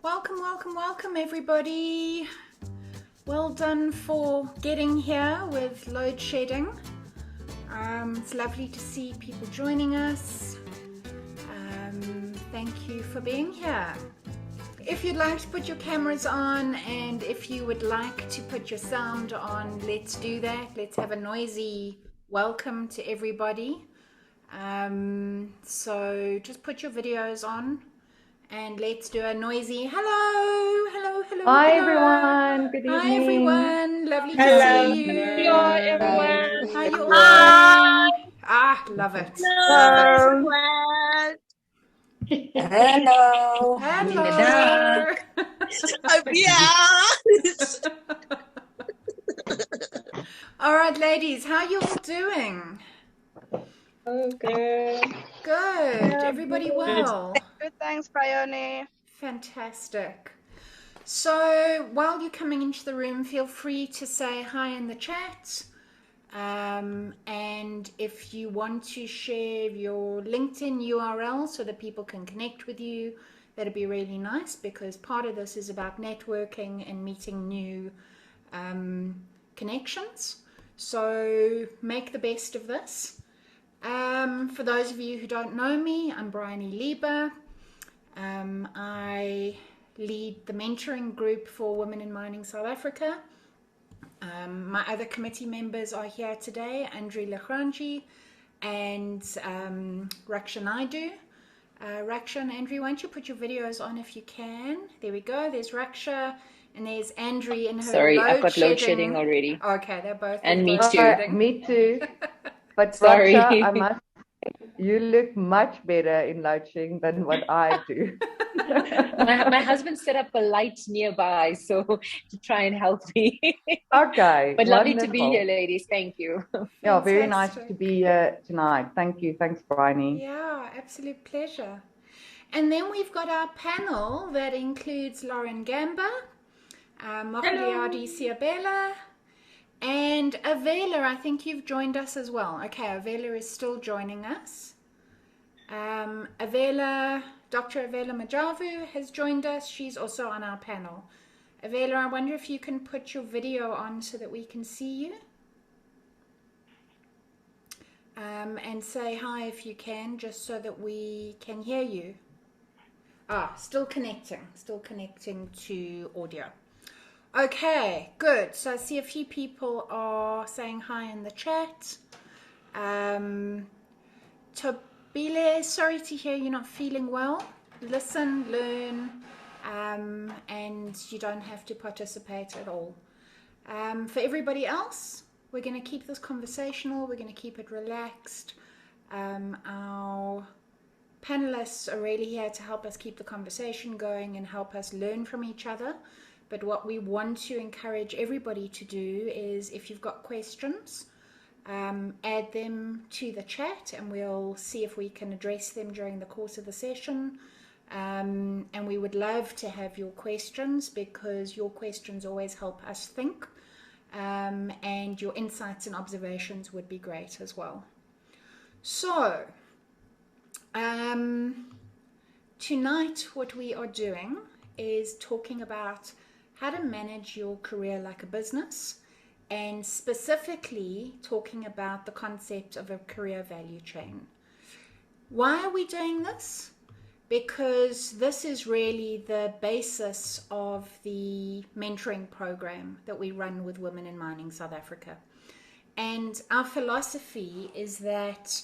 Welcome, welcome, welcome everybody. Well done for getting here with load shedding. It's lovely to see people joining us. Thank you for being here. If you'd like to put your cameras on and if you would like to put your sound on, let's do that. Let's have a noisy welcome to everybody. So just put your videos on and let's do a noisy hello, hello, hello. Hi hello. everyone, good evening. Hi everyone, lovely Hello. to see you. Hello, everyone. How you all Hi. doing? Ah, love it. Hello. Hello. Hello. All right, ladies, how you all doing? Okay. Good. Everybody well? Good, thanks, Briony. Fantastic. So while you're coming into the room, feel free to say hi in the chat. And if you want to share your LinkedIn URL so that people can connect with you, that'd be really nice, because part of this is about networking and meeting new connections. So make the best of this. For those of you who don't know me, I'm Briony Liber. I lead the mentoring group for Women in Mining South Africa. My other committee members are here today, Andri Lachranji and Raksha Naidu. Raksha and Andri, why don't you put your videos on if you can? There we go. There's Raksha and there's Andri in her Sorry, I've got load shedding already. Okay, they're both and me load too. shedding. Me too. But Sorry. Raksha, I must say, you look much better in load shedding than what I do. my husband set up a light nearby, so to try and help me. Okay. But lovely to wonderful. be here, ladies. Thank you. Yeah, very nice to be here tonight. Thank you. Thanks, Briony. Yeah, absolute pleasure. And then we've got our panel that includes Lauren Gamba, Mogaleadi, Seabela, and Avela. I think you've joined us as well. Okay, Avela is still joining us. Avela, Dr. Avela Majavu has joined us. She's also on our panel. Avela, I wonder if you can put your video on so that we can see you. And say hi if you can, just so that we can hear you. Still connecting to audio. Okay, good. So I see a few people are saying hi in the chat. Tobile, sorry to hear you're not feeling well. Listen, learn, and you don't have to participate at all. For everybody else, we're going to keep this conversational. We're going to keep it relaxed. Our panelists are really here to help us keep the conversation going and help us learn from each other. But what we want to encourage everybody to do is, if you've got questions, add them to the chat and we'll see if we can address them during the course of the session. And we would love to have your questions, because your questions always help us think. And your insights and observations would be great as well. So, tonight what we are doing is talking about how to manage your career like a business, and specifically talking about the concept of a career value chain. Why are we doing this? Because this is really the basis of the mentoring program that we run with Women in Mining South Africa. And our philosophy is that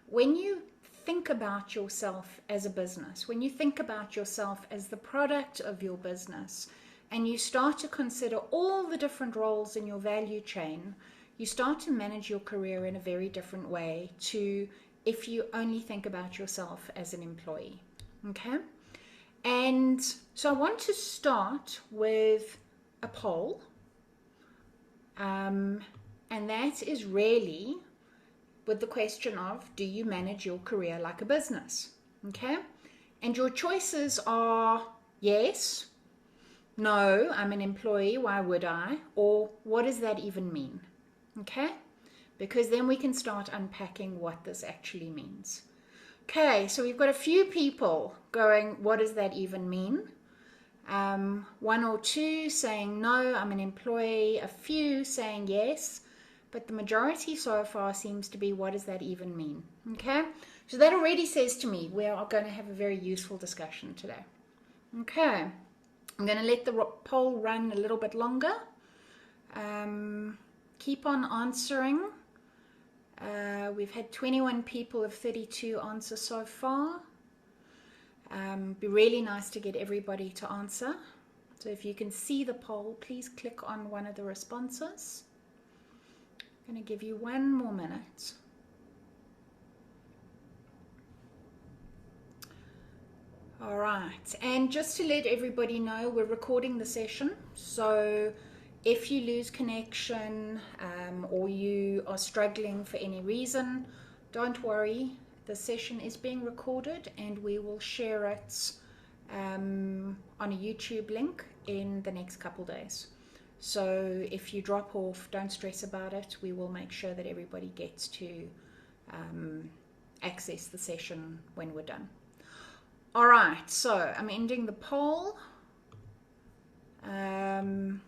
when you think about yourself as a business, when you think about yourself as the product of your business, and you start to consider all the different roles in your value chain, you start to manage your career in a very different way to if you only think about yourself as an employee. Okay? And so I want to start with a poll. And that is really with the question of, do you manage your career like a business? Okay? And your choices are yes, no, I'm an employee, why would I? Or what does that even mean? Okay? Because then we can start unpacking what this actually means. Okay, so we've got a few people going, what does that even mean? One or two saying no, I'm an employee, a few saying yes, but the majority so far seems to be, what does that even mean? Okay, so that already says to me we are going to have a very useful discussion today. Okay, I'm going to let the poll run a little bit longer. Keep on answering. We've had 21 people of 32 answer so far. Be really nice to get everybody to answer. So if you can see the poll, please click on one of the responses. I'm going to give you 1 more minute. All right, and just to let everybody know, we're recording the session. So if you lose connection or you are struggling for any reason, don't worry. The session is being recorded and we will share it on a YouTube link in the next couple days. So if you drop off, don't stress about it. We will make sure that everybody gets to access the session when we're done. All right, so I'm ending the poll. And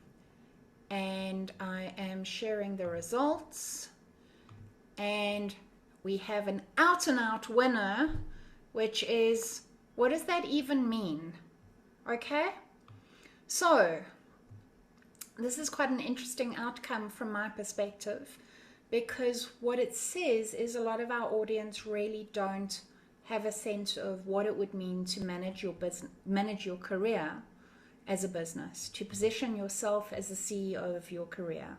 I am sharing the results. And we have an out-and-out winner, which is, what does that even mean? Okay, so this is quite an interesting outcome from my perspective, because what it says is a lot of our audience really don't have a sense of what it would mean to manage your business, manage your career as a business, to position yourself as the CEO of your career,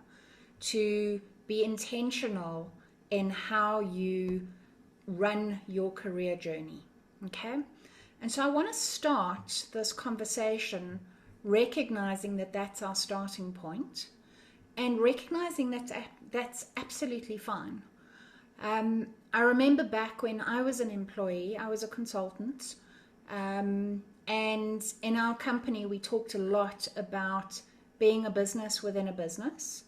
to be intentional in how you run your career journey. Okay, and so I want to start this conversation recognizing that that's our starting point, and recognizing that that's absolutely fine. I remember back when I was an employee, I was a consultant, and in our company we talked a lot about being a business within a business,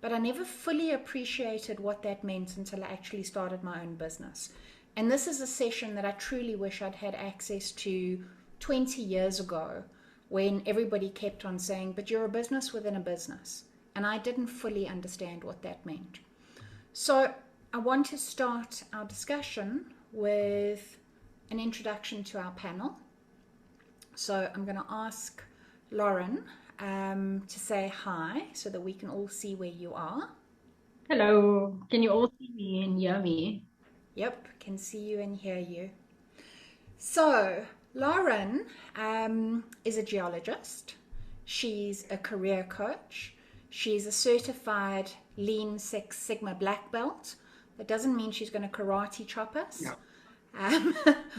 but I never fully appreciated what that meant until I actually started my own business. And this is a session that I truly wish I'd had access to 20 years ago, when everybody kept on saying, but you're a business within a business. And I didn't fully understand what that meant. So I want to start our discussion with an introduction to our panel. So I'm going to ask Lauren to say hi so that we can all see where you are. Hello, can you all see me and hear me? Yep, can see you and hear you. So Lauren is a geologist. She's a career coach. She's a certified Lean Six Sigma black belt. That doesn't mean she's going to karate chop us. No.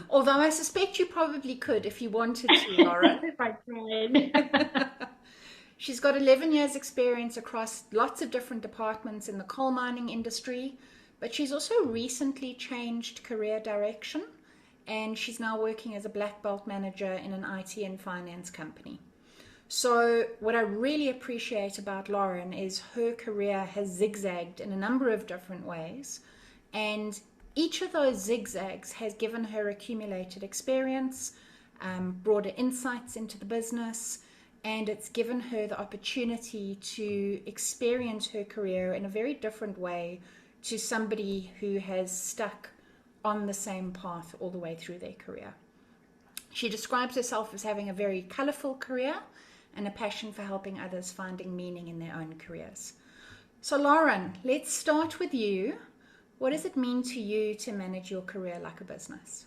Although I suspect you probably could if you wanted to, Lauren. If I tried. She's got 11 years experience across lots of different departments in the coal mining industry, but she's also recently changed career direction, and she's now working as a black belt manager in an IT and finance company. So what I really appreciate about Lauren is her career has zigzagged in a number of different ways, and each of those zigzags has given her accumulated experience, broader insights into the business, and it's given her the opportunity to experience her career in a very different way to somebody who has stuck on the same path all the way through their career. She describes herself as having a very colorful career and a passion for helping others finding meaning in their own careers. So Lauren, let's start with you. What does it mean to you to manage your career like a business?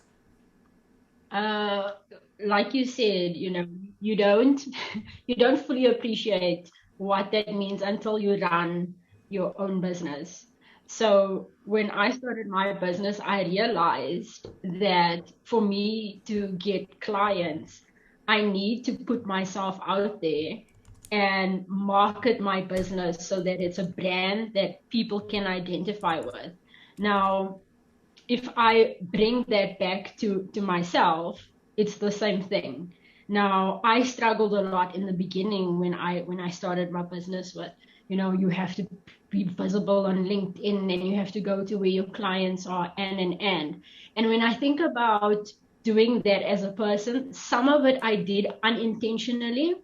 Like you said, you don't fully appreciate what that means until you run your own business. So when I started my business, I realized that for me to get clients, I need to put myself out there and market my business so that it's a brand that people can identify with. Now, if I bring that back to myself, it's the same thing. Now, I struggled a lot in the beginning when I started my business with, you have to be visible on LinkedIn and you have to go to where your clients are and when I think about doing that as a person. Some of it I did unintentionally.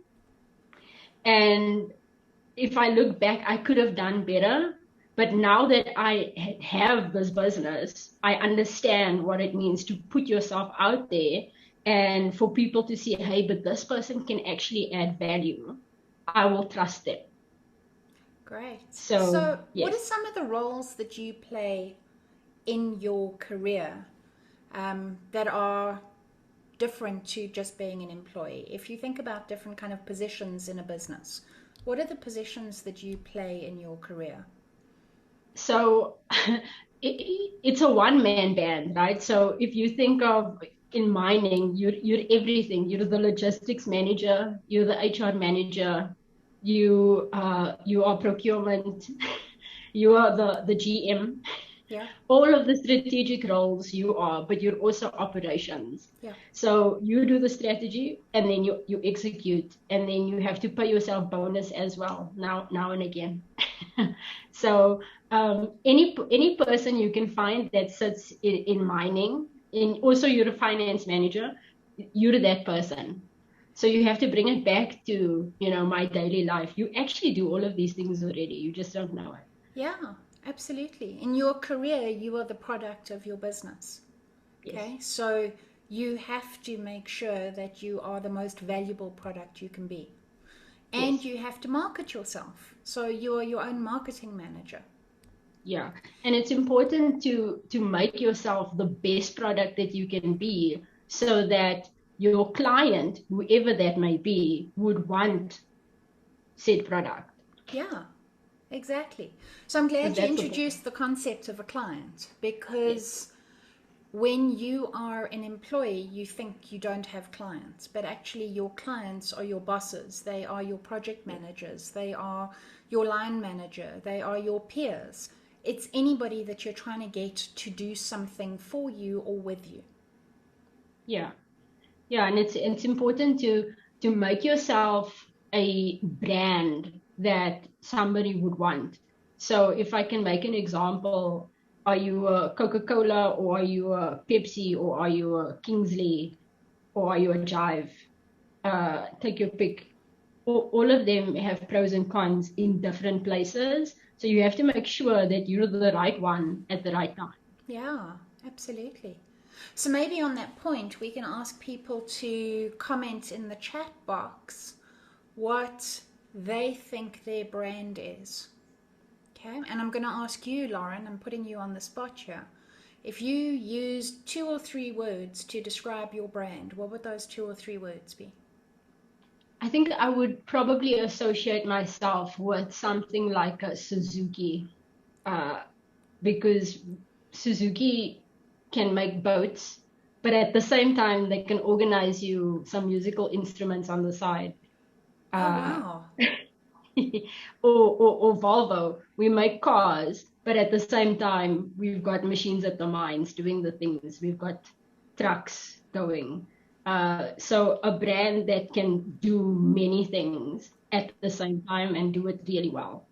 And if I look back, I could have done better. But now that I have this business, I understand what it means to put yourself out there and for people to see, hey, but this person can actually add value. I will trust them. Great. So, what are yes. some of the roles that you play in your career that are different to just being an employee? If you think about different kind of positions in a business, what are the positions that you play in your career? So it's a one-man band, right? So if you think of in mining, you're everything. You're the logistics manager, you're the HR manager, you are procurement, you are the GM. Yeah. All of the strategic roles you are, but you're also operations. Yeah. So you do the strategy and then you execute, and then you have to pay yourself bonus as well now and again. So any person you can find that sits in mining, also you're a finance manager, you're that person. So you have to bring it back to, my daily life. You actually do all of these things already. You just don't know it. Yeah, absolutely. In your career, you are the product of your business. Yes. Okay, so you have to make sure that you are the most valuable product you can be. And Yes. you have to market yourself. So you are your own marketing manager. Yeah. And it's important to make yourself the best product that you can be, so that your client, whoever that may be, would want said product. Yeah, exactly. So I'm glad you That's the introduced the concept of a client, because when you are an employee, you think you don't have clients, but actually your clients are your bosses. They are your project managers. They are your line manager. They are your peers. It's anybody that you're trying to get to do something for you or with you. Yeah. Yeah, and it's important to make yourself a brand that somebody would want. So if I can make an example, are you a Coca-Cola, or are you a Pepsi, or are you a Kingsley, or are you a Jive? Take your pick. All of them have pros and cons in different places. So you have to make sure that you're the right one at the right time. Yeah, absolutely. So maybe on that point, we can ask people to comment in the chat box what they think their brand is. Okay, and I'm going to ask you, Lauren, I'm putting you on the spot here. If you used 2 or 3 words to describe your brand, what would those 2 or 3 words be? I think I would probably associate myself with something like a Suzuki, because Suzuki can make boats, but at the same time, they can organize you some musical instruments on the side. Oh, wow. or Volvo, we make cars, but at the same time, we've got machines at the mines doing the things. We've got trucks going. So a brand that can do many things at the same time and do it really well.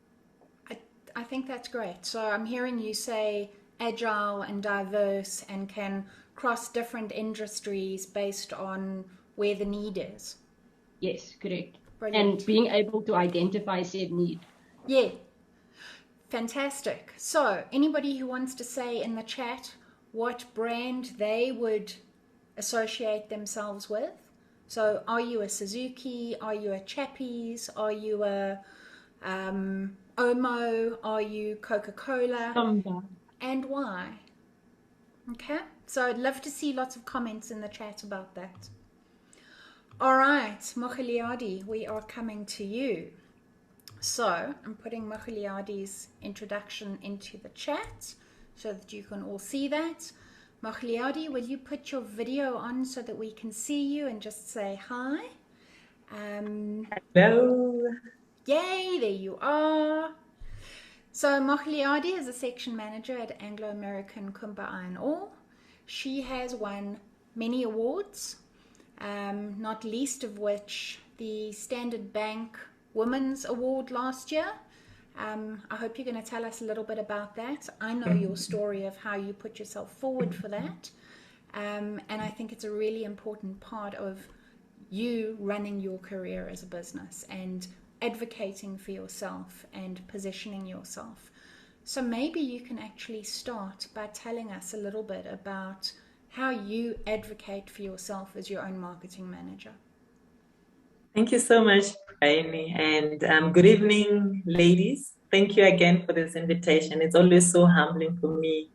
I think that's great. So I'm hearing you say agile and diverse and can cross different industries based on where the need is. Yes, correct. Brilliant. And being able to identify said need. Yeah, fantastic. So anybody who wants to say in the chat what brand they would associate themselves with. So are you a Suzuki? Are you a Chappies? Are you a Omo? Are you Coca-Cola? And why? Okay, so I'd love to see lots of comments in the chat about that. All right, Mogaleadi, we are coming to you. So I'm putting Mogaleadi's introduction into the chat so that you can all see that. Mogaleadi, will you put your video on so that we can see you and just say hi? Hello. Yay, there you are. So Mogaleadi is a section manager at Anglo American Kumba Iron Ore. She has won many awards, not least of which the Standard Bank Women's Award last year. I hope you're going to tell us a little bit about that. I know your story of how you put yourself forward for that. And I think it's a really important part of you running your career as a business and advocating for yourself and positioning yourself. So maybe you can actually start by telling us a little bit about how you advocate for yourself as your own marketing manager. Thank you so much, Briony, and good evening, ladies. Thank you again for this invitation. It's always so humbling for me,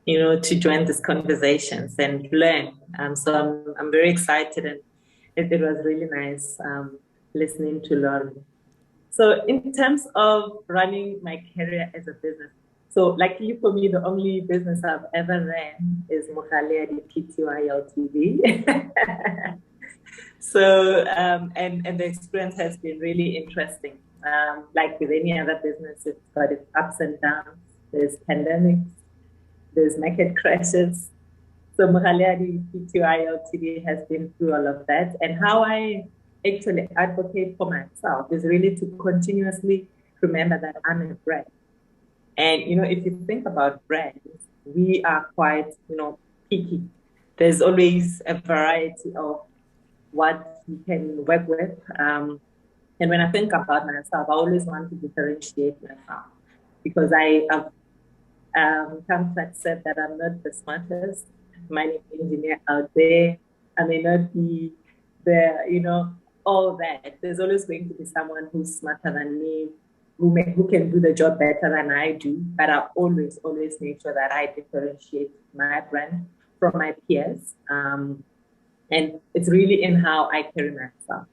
to join these conversations and learn. So I'm very excited, and it was really nice listening to Lauren. So in terms of running my career as a business, so luckily for me, the only business I've ever ran is Mogaleadi Pty Ltd. So, and the experience has been really interesting. Like with any other business, it's got its ups and downs. There's pandemics, there's market crashes. So Mogaleadi Pty Ltd has been through all of that. And how I actually advocate for myself is really to continuously remember that I'm a brand. And, if you think about brands, we are quite, picky. There's always a variety of what you can work with. And when I think about myself, I always want to differentiate myself because I have come to accept that I'm not the smartest mining engineer out there. I may not be the, all that. There's always going to be someone who's smarter than me, who can do the job better than I do. But I always make sure that I differentiate my brand from my peers. And it's really in how I carry myself.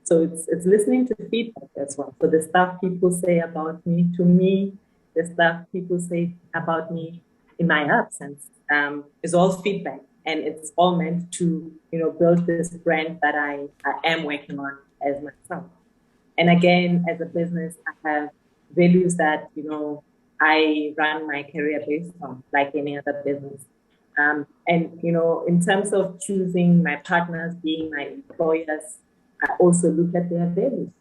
So it's listening to feedback as well. So the stuff people say about me, to me, the stuff people say about me in my absence is all feedback. And it's all meant to, build this brand that I am working on as myself. And again, as a business, I have values that, I run my career based on, like any other business. And, in terms of choosing my partners, being my employers, I also look at their values.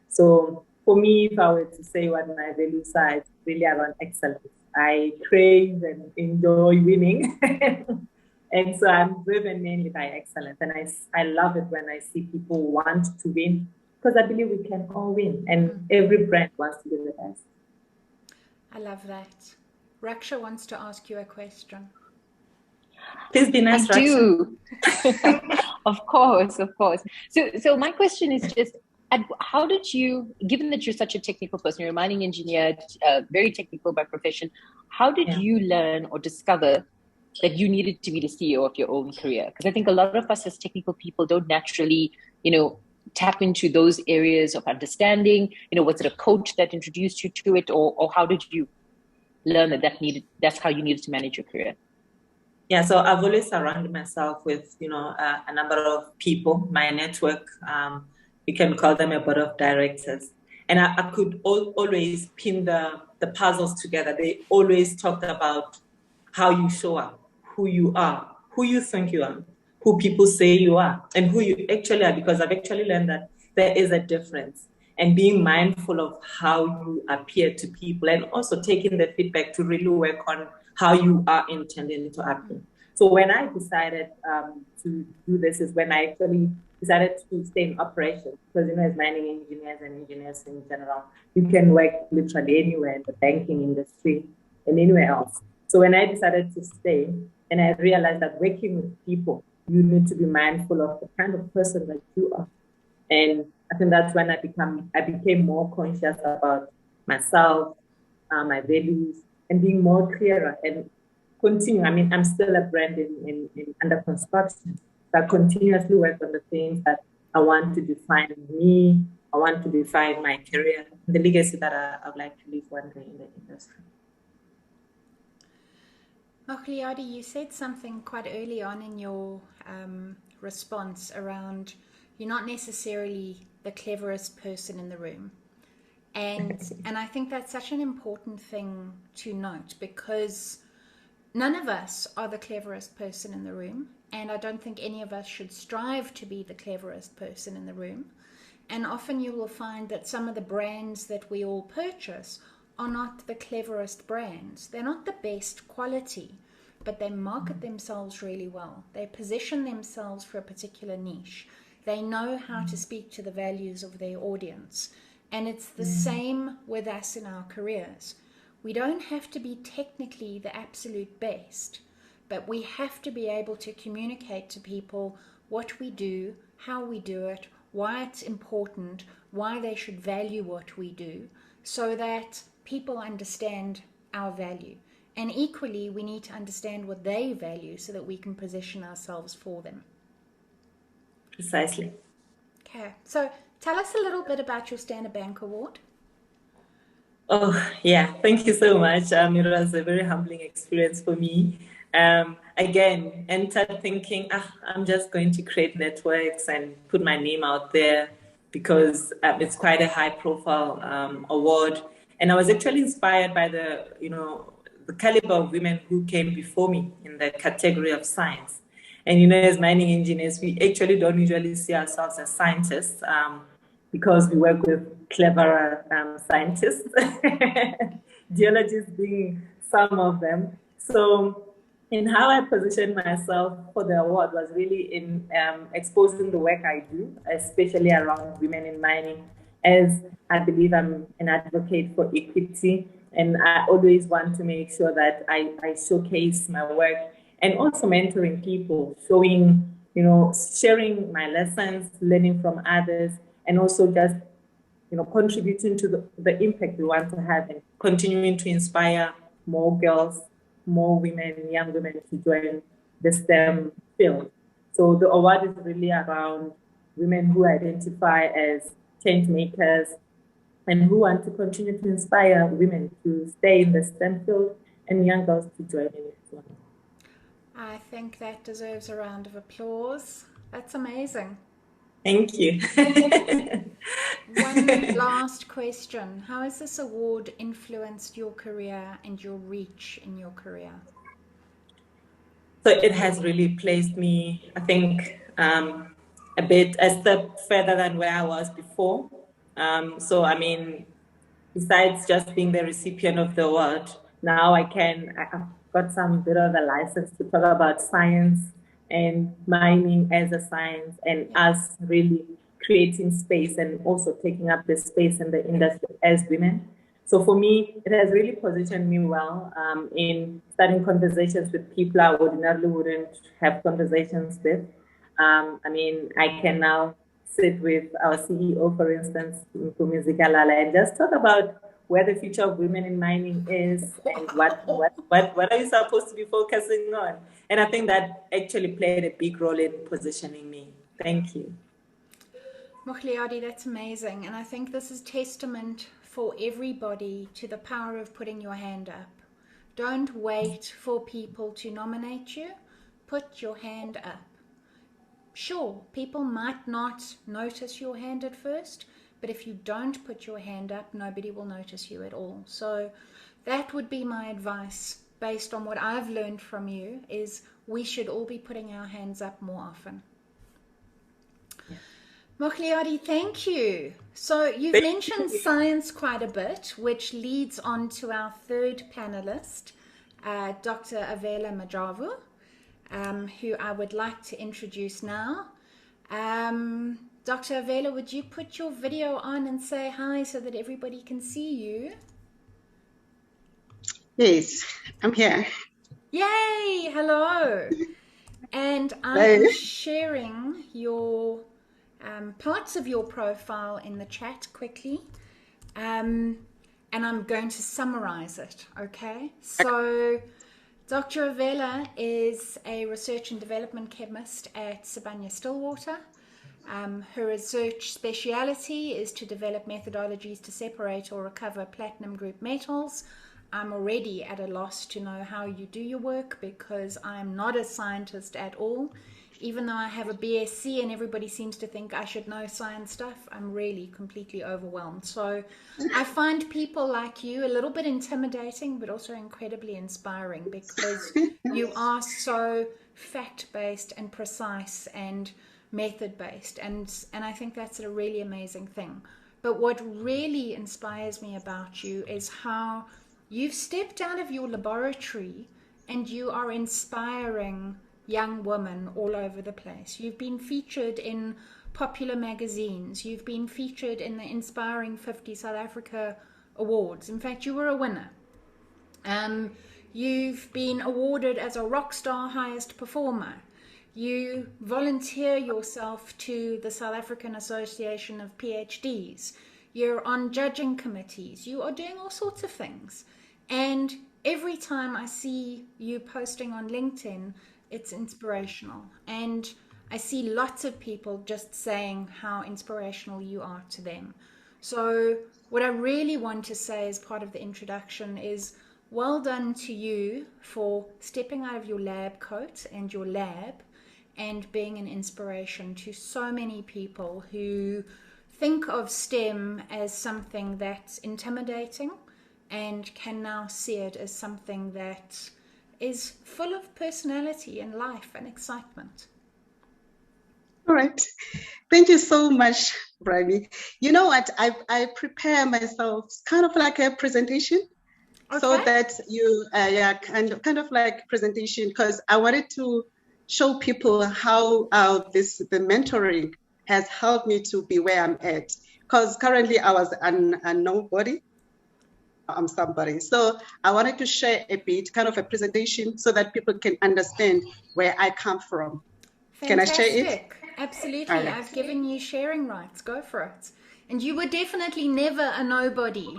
So for me, if I were to say what my values are, it's really around excellence. I crave and enjoy winning. And so I'm driven mainly by excellence. And I love it when I see people want to win because I believe we can all win. And every brand wants to be the best. I love that. Raksha wants to ask you a question. Please be nice, I do. Of course. So my question is just, how did you, given that you're such a technical person, you're a mining engineer, very technical by profession, how did you learn or discover that you needed to be the CEO of your own career? Because I think a lot of us as technical people don't naturally, tap into those areas of understanding. Was it a coach that introduced you to it, or how did you learn that's how you needed to manage your career? Yeah, so I've always surrounded myself with, a number of people, my network, you can call them a board of directors. And I could always pin the puzzles together. They always talked about how you show up, who you are, who you think you are, who people say you are, and who you actually are, because I've actually learned that there is a difference. And being mindful of how you appear to people and also taking the feedback to really work on how you are intending to appear. So when I decided to do this is when I actually decided to stay in operations because, as mining engineers and engineers in general, you can work literally anywhere in the banking industry and anywhere else. So when I decided to stay and I realized that working with people, you need to be mindful of the kind of person that you are. And I think that's when I became more conscious about myself, my values, and being more clearer and continue. I mean, I'm still a brand in under construction. So I continuously work on the things that I want to define me. I want to define my career, the legacy that I would like to leave one day in the industry. Mogaleadi, you said something quite early on in your response around you're not necessarily the cleverest person in the room. And I think that's such an important thing to note because none of us are the cleverest person in the room. And I don't think any of us should strive to be the cleverest person in the room. And often you will find that some of the brands that we all purchase are not the cleverest brands. They're not the best quality. but they market themselves really well. They position themselves for a particular niche. They know how to speak to the values of their audience. And it's the same with us in our careers. We don't have to be technically the absolute best, but we have to be able to communicate to people what we do, how we do it, why it's important, why they should value what we do, so that people understand our value. And equally, we need to understand what they value so that we can position ourselves for them. Precisely. Okay, so tell us a little bit about your Standard Bank Award. Oh, yeah, thank you so much. It was a very humbling experience for me. Again, entered thinking, I'm just going to create networks and put my name out there because it's quite a high profile award. And I was actually inspired by the caliber of women who came before me in the category of science. And, as mining engineers, we actually don't usually see ourselves as scientists because we work with cleverer scientists, geologists being some of them. So in how I positioned myself for the award was really in exposing the work I do, especially around women in mining, as I believe I'm an advocate for equity. And I always want to make sure that I showcase my work and also mentoring people, showing, sharing my lessons, learning from others, and also just, contributing to the impact we want to have and continuing to inspire more girls, more women, young women to join the STEM field. So the award is really around women who identify as change makers and who want to continue to inspire women to stay in the STEM field and young girls to join in it as well. I think that deserves a round of applause. That's amazing. Thank you. One last question. How has this award influenced your career and your reach in your career? So it has really placed me, I think, a step further than where I was before. Besides just being the recipient of the award, now I've got some bit of a license to talk about science and mining as a science and us really creating space and also taking up the space in the industry as women. So for me, it has really positioned me well in starting conversations with people I ordinarily wouldn't have conversations with. I can now sit with our CEO, for instance, Mogaleadi, and just talk about where the future of women in mining is and what are you supposed to be focusing on. And I think that actually played a big role in positioning me. Thank you. Mogaleadi, that's amazing. And I think this is testament for everybody to the power of putting your hand up. Don't wait for people to nominate you. Put your hand up. Sure, people might not notice your hand at first, but if you don't put your hand up, nobody will notice you at all. So that would be my advice based on what I've learned from you, is we should all be putting our hands up more often. Mogaleadi, thank you. So you've mentioned science quite a bit, which leads on to our third panelist, Dr. Avela Majavu, who I would like to introduce now. Dr. Avela, would you put your video on and say hi so that everybody can see you? Yes, I'm here. Yay! Hello. And I'm sharing your parts of your profile in the chat quickly, and I'm going to summarize it, okay? So Dr. Avela is a research and development chemist at Sibanye-Stillwater. Her research speciality is to develop methodologies to separate or recover platinum group metals. I'm already at a loss to know how you do your work because I'm not a scientist at all. Even though I have a BSc and everybody seems to think I should know science stuff, I'm really completely overwhelmed. So I find people like you a little bit intimidating, but also incredibly inspiring because you are so fact-based and precise and method-based. And I think that's a really amazing thing. But what really inspires me about you is how you've stepped out of your laboratory and you are inspiring young women all over the place. You've been featured in popular magazines. You've been featured in the Inspiring 50 South Africa Awards. In fact, you were a winner. You've been awarded as a Rockstar Highest Performer. You volunteer yourself to the South African Association of PhDs. You're on judging committees. You are doing all sorts of things. And every time I see you posting on LinkedIn, it's inspirational. And I see lots of people just saying how inspirational you are to them. So what I really want to say as part of the introduction is well done to you for stepping out of your lab coat and your lab and being an inspiration to so many people who think of STEM as something that's intimidating and can now see it as something that is full of personality and life and excitement. All right. Thank you so much, Briony. You know what? I prepare myself kind of like a presentation. Okay. So that you, kind of like presentation, because I wanted to show people how the mentoring has helped me to be where I'm at. Because currently I was a nobody. I'm somebody. So I wanted to share a bit, kind of a presentation, so that people can understand where I come from. Fantastic. Can I share it? Absolutely. All right. I've given you sharing rights. Go for it. And you were definitely never a nobody.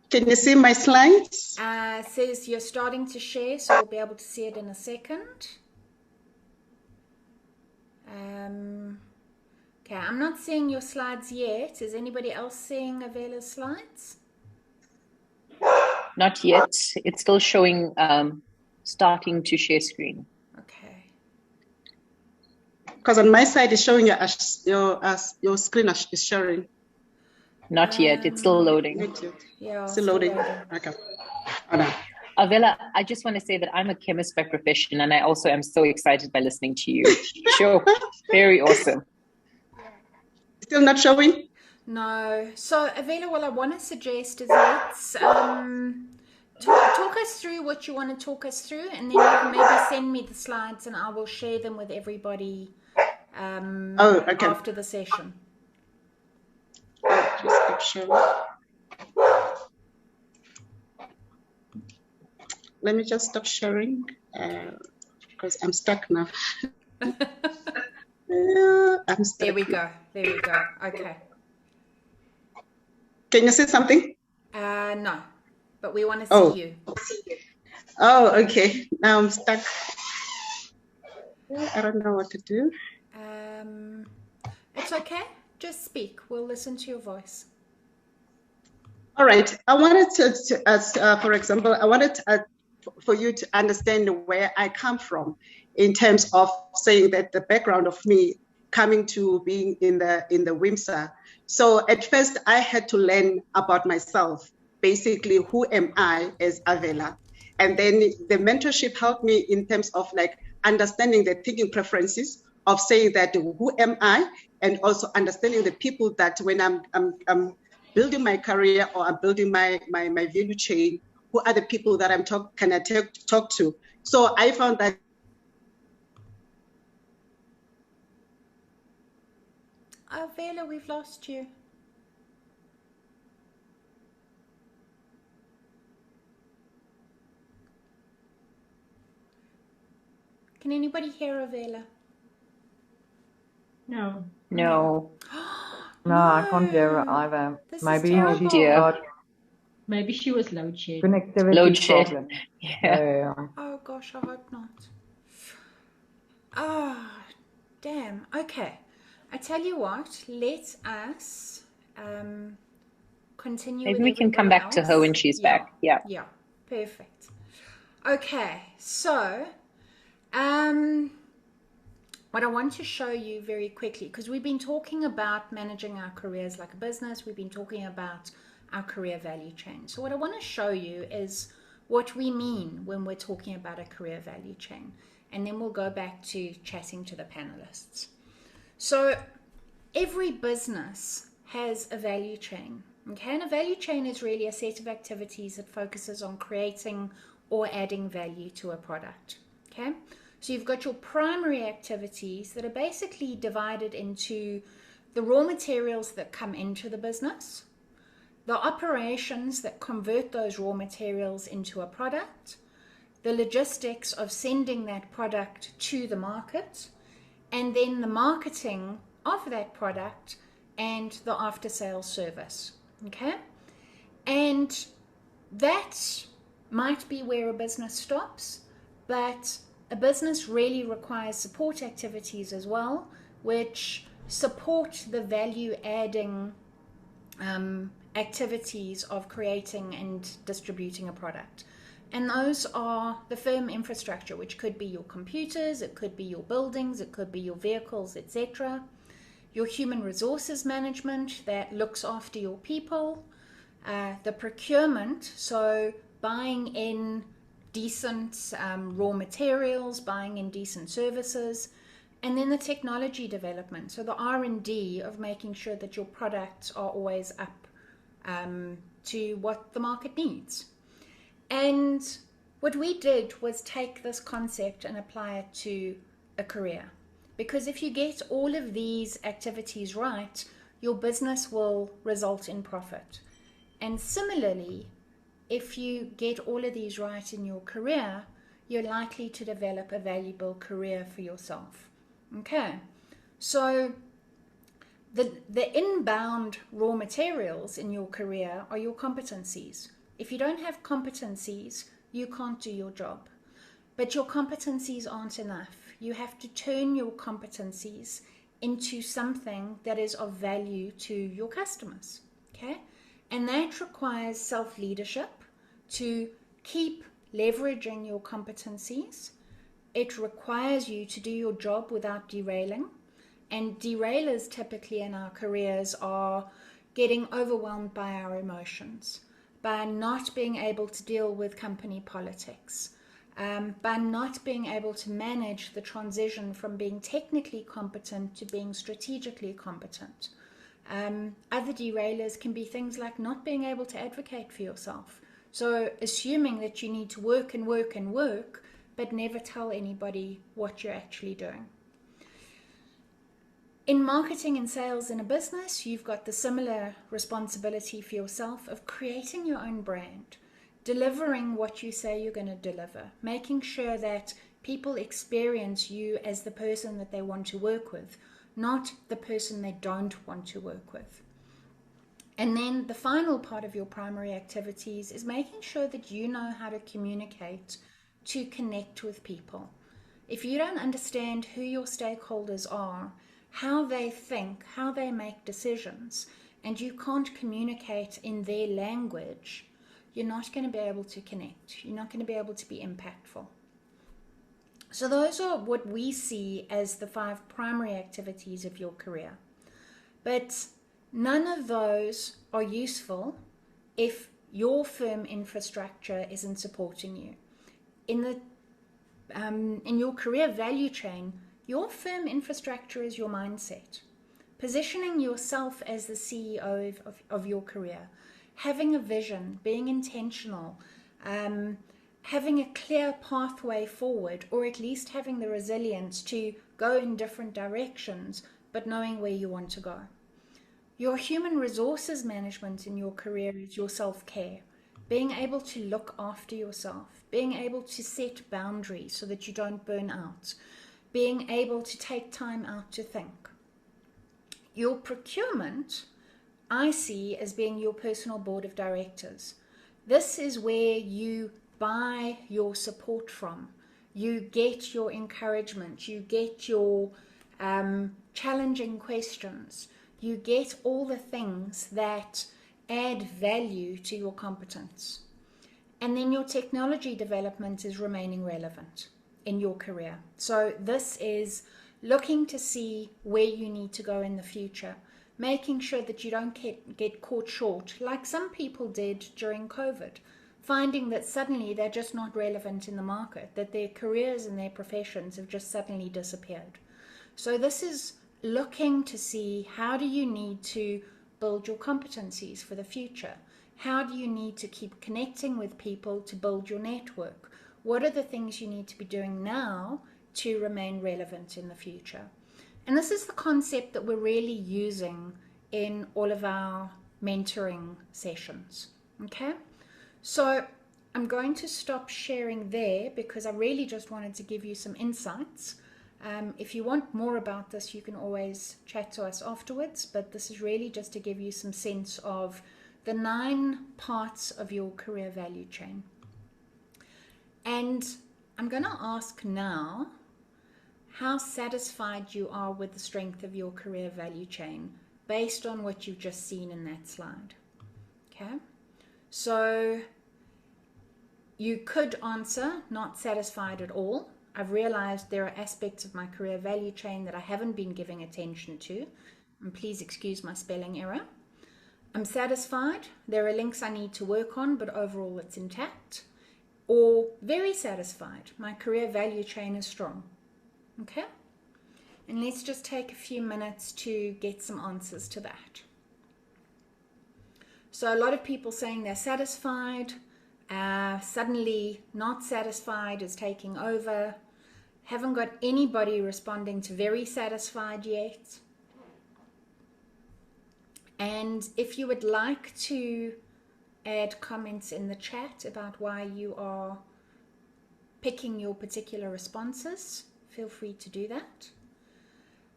Can you see my slides? Says you're starting to share, so we'll be able to see it in a second. Okay, I'm not seeing your slides yet. Is anybody else seeing Avela's slides? Not yet. It's still showing starting to share screen. Okay. Because on my side, it's showing your screen is sharing. Not yet. It's still loading. Yeah, Still loading. Okay. Oh, no. Avela, I just want to say that I'm a chemist by profession, and I also am so excited by listening to you. Sure. Very awesome. Still not showing? No. So, Avela, what I want to suggest is let's talk us through what you want to talk us through, and then you can maybe send me the slides and I will share them with everybody okay. after the session. Just stop sharing. Let me just stop sharing because I'm stuck now. I'm stuck. There we go. There we go. Okay. Can you see something? No, but we want to see you. Oh, okay. Now I'm stuck. I don't know what to do. It's okay. Just speak. We'll listen to your voice. All right. I wanted for example, I wanted for you to understand where I come from in terms of saying that the background of me coming to being in the WIMSA. So at first I had to learn about myself, basically who am I as Avela. And then the mentorship helped me in terms of like understanding the thinking preferences of saying that who am I, and also understanding the people that when I'm building my career or I'm building my value chain, who are the people that can I talk to? So I found that. Avela, we've lost you. Can anybody hear Avela? No. No. No, I can't hear her either. This is Maybe terrible. she's Dear. got Maybe she was load shed. connectivity Load shed. problem. Yeah. Oh gosh, I hope not. Oh, damn. Okay. I tell you what, let us continue. Maybe with we can come everybody back to else. her when she's back. Yeah. Yeah, perfect. Okay, so what I want to show you very quickly, because we've been talking about managing our careers like a business, we've been talking about our career value chain. So what I want to show you is what we mean when we're talking about a career value chain. And then we'll go back to chatting to the panelists. So every business has a value chain. Okay, and a value chain is really a set of activities that focuses on creating or adding value to a product. Okay, so you've got your primary activities that are basically divided into the raw materials that come into the business, the operations that convert those raw materials into a product, the logistics of sending that product to the market, and then the marketing of that product and the after sales service. Okay, and that might be where a business stops, but a business really requires support activities as well, which support the value adding activities of creating and distributing a product. And those are the firm infrastructure, which could be your computers, it could be your buildings, it could be your vehicles, etc. Your human resources management that looks after your people, the procurement, so buying in decent raw materials, buying in decent services, and then the technology development, so the R&D of making sure that your products are always up to what the market needs. And what we did was take this concept and apply it to a career. Because if you get all of these activities right, your business will result in profit. And similarly, if you get all of these right in your career, you're likely to develop a valuable career for yourself. Okay, so the inbound raw materials in your career are your competencies. If you don't have competencies, you can't do your job. But your competencies aren't enough. You have to turn your competencies into something that is of value to your customers. Okay? And that requires self-leadership to keep leveraging your competencies. It requires you to do your job without derailing. And derailers typically in our careers are getting overwhelmed by our emotions, by not being able to deal with company politics, by not being able to manage the transition from being technically competent to being strategically competent. Other derailers can be things like not being able to advocate for yourself. So assuming that you need to work and work and work, but never tell anybody what you're actually doing. In marketing and sales in a business, you've got the similar responsibility for yourself of creating your own brand, delivering what you say you're going to deliver, making sure that people experience you as the person that they want to work with, not the person they don't want to work with. And then the final part of your primary activities is making sure that you know how to communicate to connect with people. If you don't understand who your stakeholders are, how they think, how they make decisions, and you can't communicate in their language, you're not going to be able to connect. You're not going to be able to be impactful. So those are what we see as the 5 primary activities of your career. But none of those are useful if your firm infrastructure isn't supporting you. In your career value chain, your firm infrastructure is your mindset. Positioning yourself as the CEO of your career, having a vision, being intentional, having a clear pathway forward, or at least having the resilience to go in different directions, but knowing where you want to go. Your human resources management in your career is your self-care, being able to look after yourself, being able to set boundaries so that you don't burn out, being able to take time out to think. Your procurement, I see as being your personal board of directors. This is where you buy your support from. You get your encouragement. You get your challenging questions. You get all the things that add value to your competence. And then your technology development is remaining relevant in your career. So this is looking to see where you need to go in the future, making sure that you don't get caught short, like some people did during COVID, finding that suddenly they're just not relevant in the market, that their careers and their professions have just suddenly disappeared. So this is looking to see how do you need to build your competencies for the future? How do you need to keep connecting with people to build your network? What are the things you need to be doing now to remain relevant in the future? And this is the concept that we're really using in all of our mentoring sessions. Okay? So I'm going to stop sharing there because I really just wanted to give you some insights. If you want more about this, you can always chat to us afterwards, but this is really just to give you some sense of the 9 parts of your career value chain. And I'm going to ask now how satisfied you are with the strength of your career value chain based on what you've just seen in that slide. Okay, so you could answer not satisfied at all. I've realized there are aspects of my career value chain that I haven't been giving attention to, and please excuse my spelling error. I'm satisfied, there are links I need to work on, but overall it's intact. Or very satisfied, my career value chain is strong. Okay? And let's just take a few minutes to get some answers to that. So a lot of people saying they're satisfied, suddenly not satisfied is taking over. Haven't got anybody responding to very satisfied yet. And if you would like to add comments in the chat about why you are picking your particular responses, feel free to do that.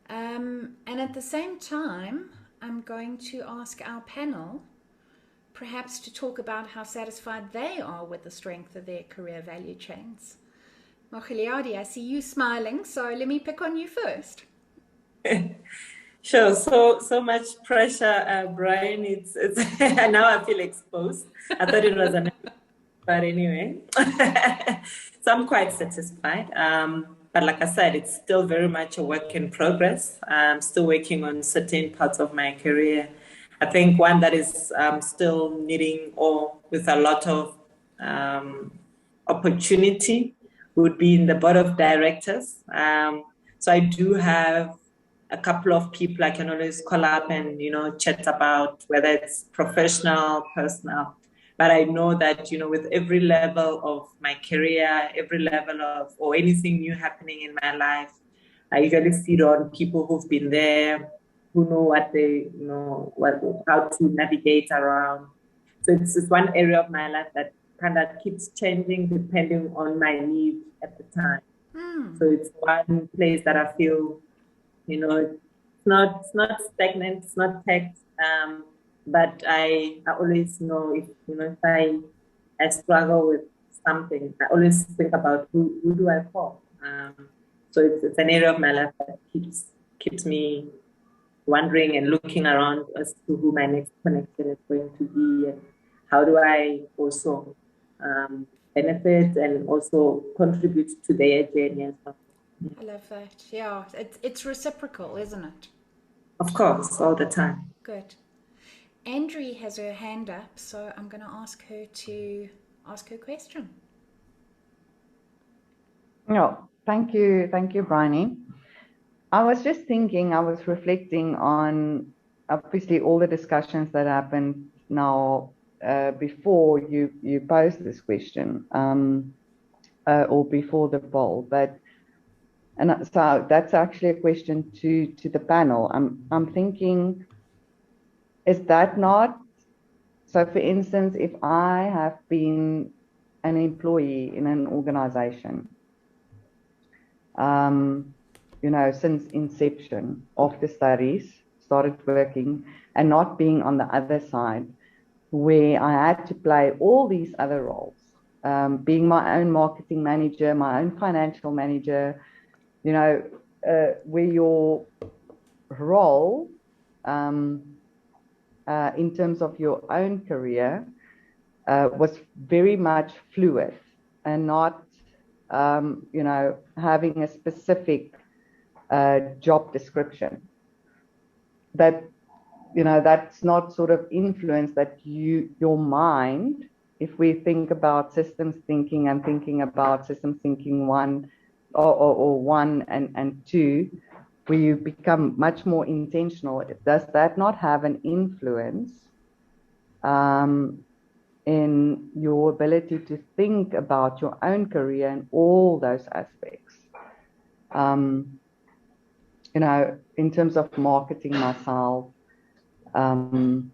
And at the same time, I'm going to ask our panel perhaps to talk about how satisfied they are with the strength of their career value chains. Mogaleadi, I see you smiling, so let me pick on you first. Sure. So much pressure, Brian. It's now I feel exposed. I thought it was an, but anyway. So I'm quite satisfied. But like I said, it's still very much a work in progress. I'm still working on certain parts of my career. I think one that is still needing or with a lot of opportunity would be in the board of directors. So I do have a couple of people I can always call up and, chat about whether it's professional, personal. But I know that, with every level of my career, every level of, or anything new happening in my life, I usually feed on people who've been there, who know what they, how to navigate around. So it's just one area of my life that kind of keeps changing depending on my needs at the time. So it's one place that I feel, it's not stagnant, it's not taxed, but I always know if I struggle with something, I always think about who do I call. So it's an area of my life that keeps me wondering and looking around as to who my next connection is going to be and how do I also benefit and also contribute to their journey as well. I love that. Yeah, it's reciprocal, isn't it? Of course, all the time. Good. Andrea has her hand up, so I'm going to ask her to ask her question. No, thank you, Briony. I was just thinking, I was reflecting on obviously all the discussions that happened now before you posed this question, or before the poll, and so that's actually a question to the panel. I'm thinking, is that not, so for instance, if I have been an employee in an organization, since inception of the studies, started working and not being on the other side, where I had to play all these other roles, being my own marketing manager, my own financial manager, where your role in terms of your own career was very much fluid and not, having a specific job description. That's not sort of influence that your mind, if we think about systems thinking and thinking about systems thinking 1 or 1 and 2, where you become much more intentional, does that not have an influence in your ability to think about your own career and all those aspects? You know, in terms of marketing myself, and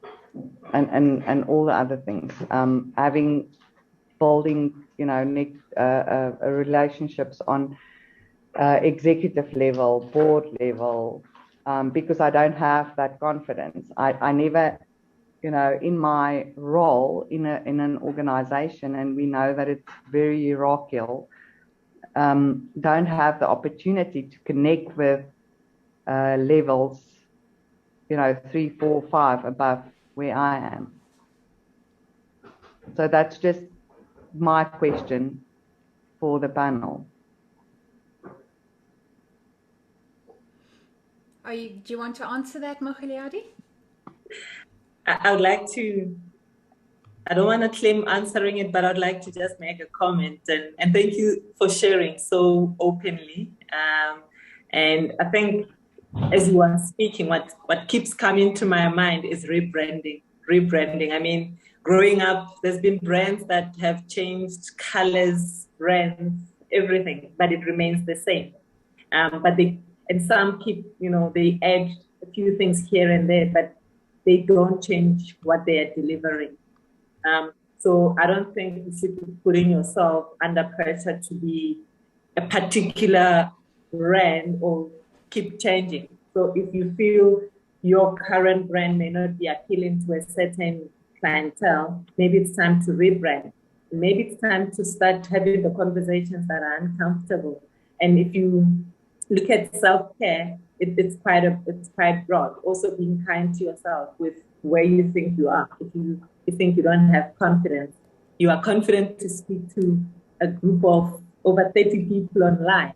all the other things, building, you know, relationships on executive level, board level, because I don't have that confidence. I never, you know, in my role in an organization, and we know that it's very hierarchical, don't have the opportunity to connect with levels, you know, 3, 4, 5 above where I am. So that's just my question for the panel. Do you want to answer that, Mogaleadi? I would like to, I don't want to claim answering it, but I'd like to just make a comment, and thank you for sharing so openly. And I think as you are speaking, what keeps coming to my mind is rebranding. I mean, growing up, there's been brands that have changed colors, brands, everything, but it remains the same. And some keep, you know, they add a few things here and there, but they don't change what they are delivering. So I don't think you should be putting yourself under pressure to be a particular brand or keep changing. So if you feel your current brand may not be appealing to a certain clientele, maybe it's time to rebrand. Maybe it's time to start having the conversations that are uncomfortable. And if you look at self-care, it's quite broad. Also being kind to yourself with where you think you are. If you think you don't have confidence, you are confident to speak to a group of over 30 people online.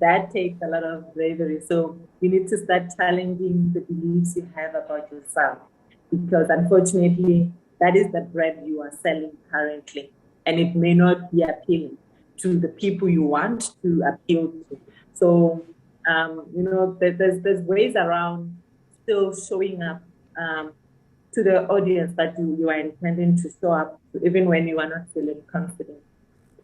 That takes a lot of bravery. So you need to start challenging the beliefs you have about yourself, because unfortunately, that is the brand you are selling currently, and it may not be appealing to the people you want to appeal to. So, you know, there's ways around still showing up to the audience that you are intending to show up to, even when you are not feeling confident.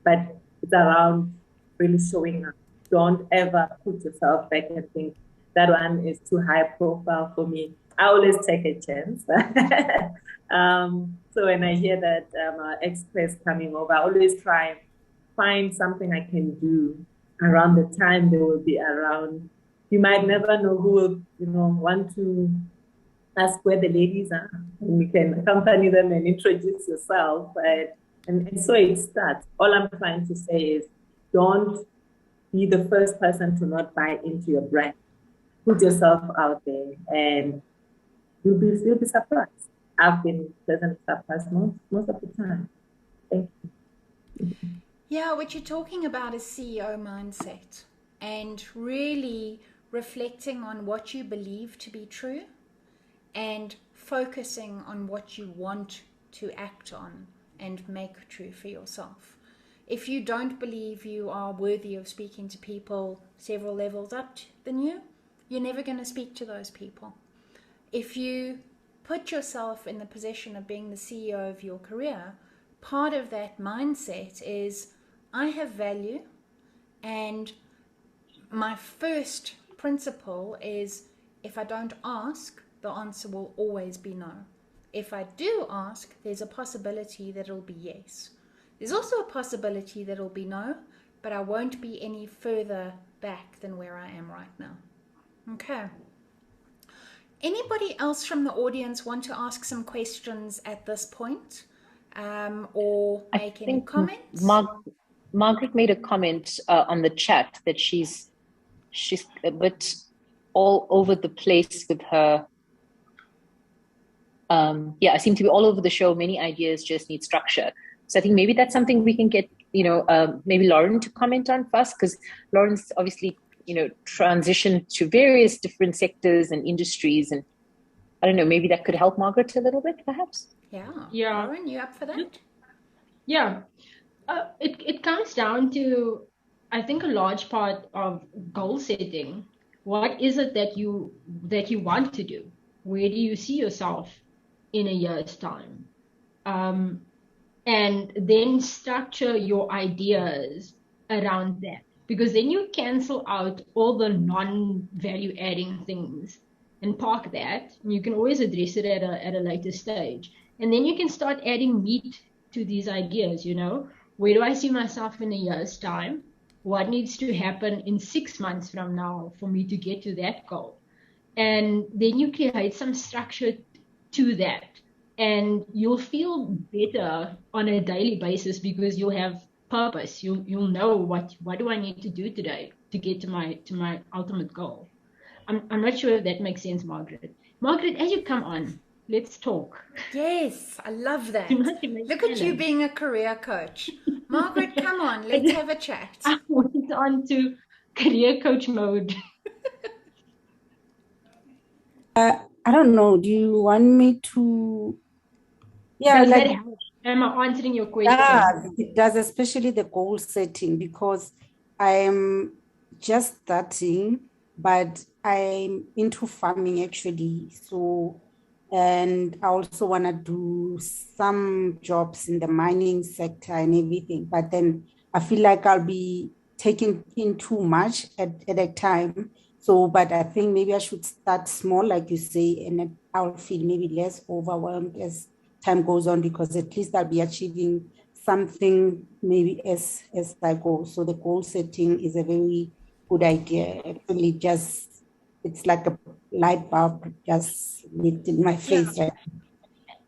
But it's around really showing up. Don't ever put yourself back and think that one is too high profile for me. I always take a chance. So when I hear that express coming over, I always try and find something I can do around the time they will be around. You might never know who will, you know, want to ask where the ladies are, and you can accompany them and introduce yourself. And so it starts. All I'm trying to say is, don't be the first person to not buy into your brand. Put yourself out there, and you'll be surprised. I've been pleasantly surprised most of the time. Thank you. Yeah, what you're talking about is CEO mindset, and really reflecting on what you believe to be true and focusing on what you want to act on and make true for yourself. If you don't believe you are worthy of speaking to people several levels up than you, you're never going to speak to those people. If you put yourself in the position of being the CEO of your career, part of that mindset is, I have value, and my first principle is, if I don't ask, the answer will always be no. If I do ask, there's a possibility that it'll be yes. There's also a possibility that it'll be no, but I won't be any further back than where I am right now. Okay. Anybody else from the audience want to ask some questions at this point, or make any comments? Margaret made a comment on the chat that she's a bit all over the place with her. I seem to be all over the show. Many ideas just need structure. So I think maybe that's something we can get, maybe Lauren to comment on first, because Lauren's obviously, transitioned to various different sectors and industries. And I don't know, maybe that could help Margaret a little bit, perhaps. Yeah. Lauren, you up for that? Yeah. It comes down to, I think, a large part of goal setting. what is it that you want to do? Where do you see yourself in a year's time? And then structure your ideas around that, because then you cancel out all the non-value adding things and park that, and you can always address it at a later stage. And then you can start adding meat to these ideas, you know, where do I see myself in a year's time? What needs to happen in 6 months from now for me to get to that goal? And then you create some structure to that, and you'll feel better on a daily basis because you'll have purpose. You'll know what do I need to do today to get to my ultimate goal. I'm not sure if that makes sense, Margaret. Margaret, as you come on, let's talk. Yes, I love that. Look at you being a career coach. Margaret, come on, let's have a chat. I went on to career coach mode. I don't know. Do you want me to? Yeah, Does that help? Am I answering your question? Yeah, it does, especially the goal setting, because I'm just starting, but I'm into farming actually. So, and I also want to do some jobs in the mining sector and everything. But then I feel like I'll be taking in too much at a time. So, but I think maybe I should start small, like you say, and then I'll feel maybe less overwhelmed as time goes on, because at least I'll be achieving something maybe as I go. So the goal setting is a very good idea. Actually, just it's like a light bulb just lit in my face. Yeah.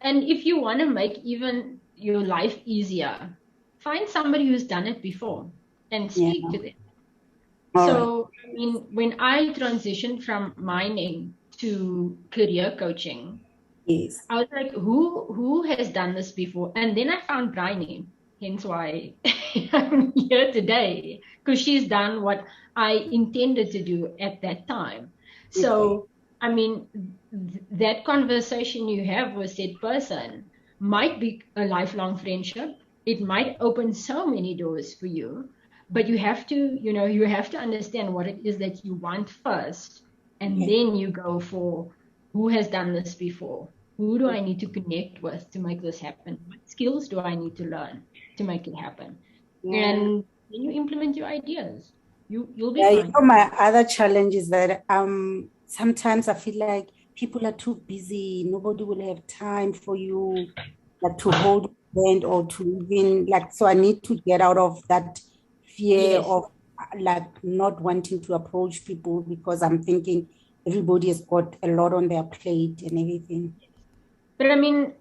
And if you want to make even your life easier, find somebody who's done it before and speak to them. So, I mean, when I transitioned from mining to career coaching, yes, I was like, who has done this before? And then I found Briony, hence why I'm here today, because she's done what I intended to do at that time. So, I mean, that conversation you have with that person might be a lifelong friendship. It might open so many doors for you. But you have to, you have to understand what it is that you want first. And then you go for who has done this before? Who do I need to connect with to make this happen? What skills do I need to learn to make it happen? And then you implement your ideas. You'll be fine. You know, my other challenge is that sometimes I feel like people are too busy. Nobody will have time for you, like to hold hand or to even so I need to get out of that fear of not wanting to approach people, because I'm thinking everybody has got a lot on their plate and everything. But I mean,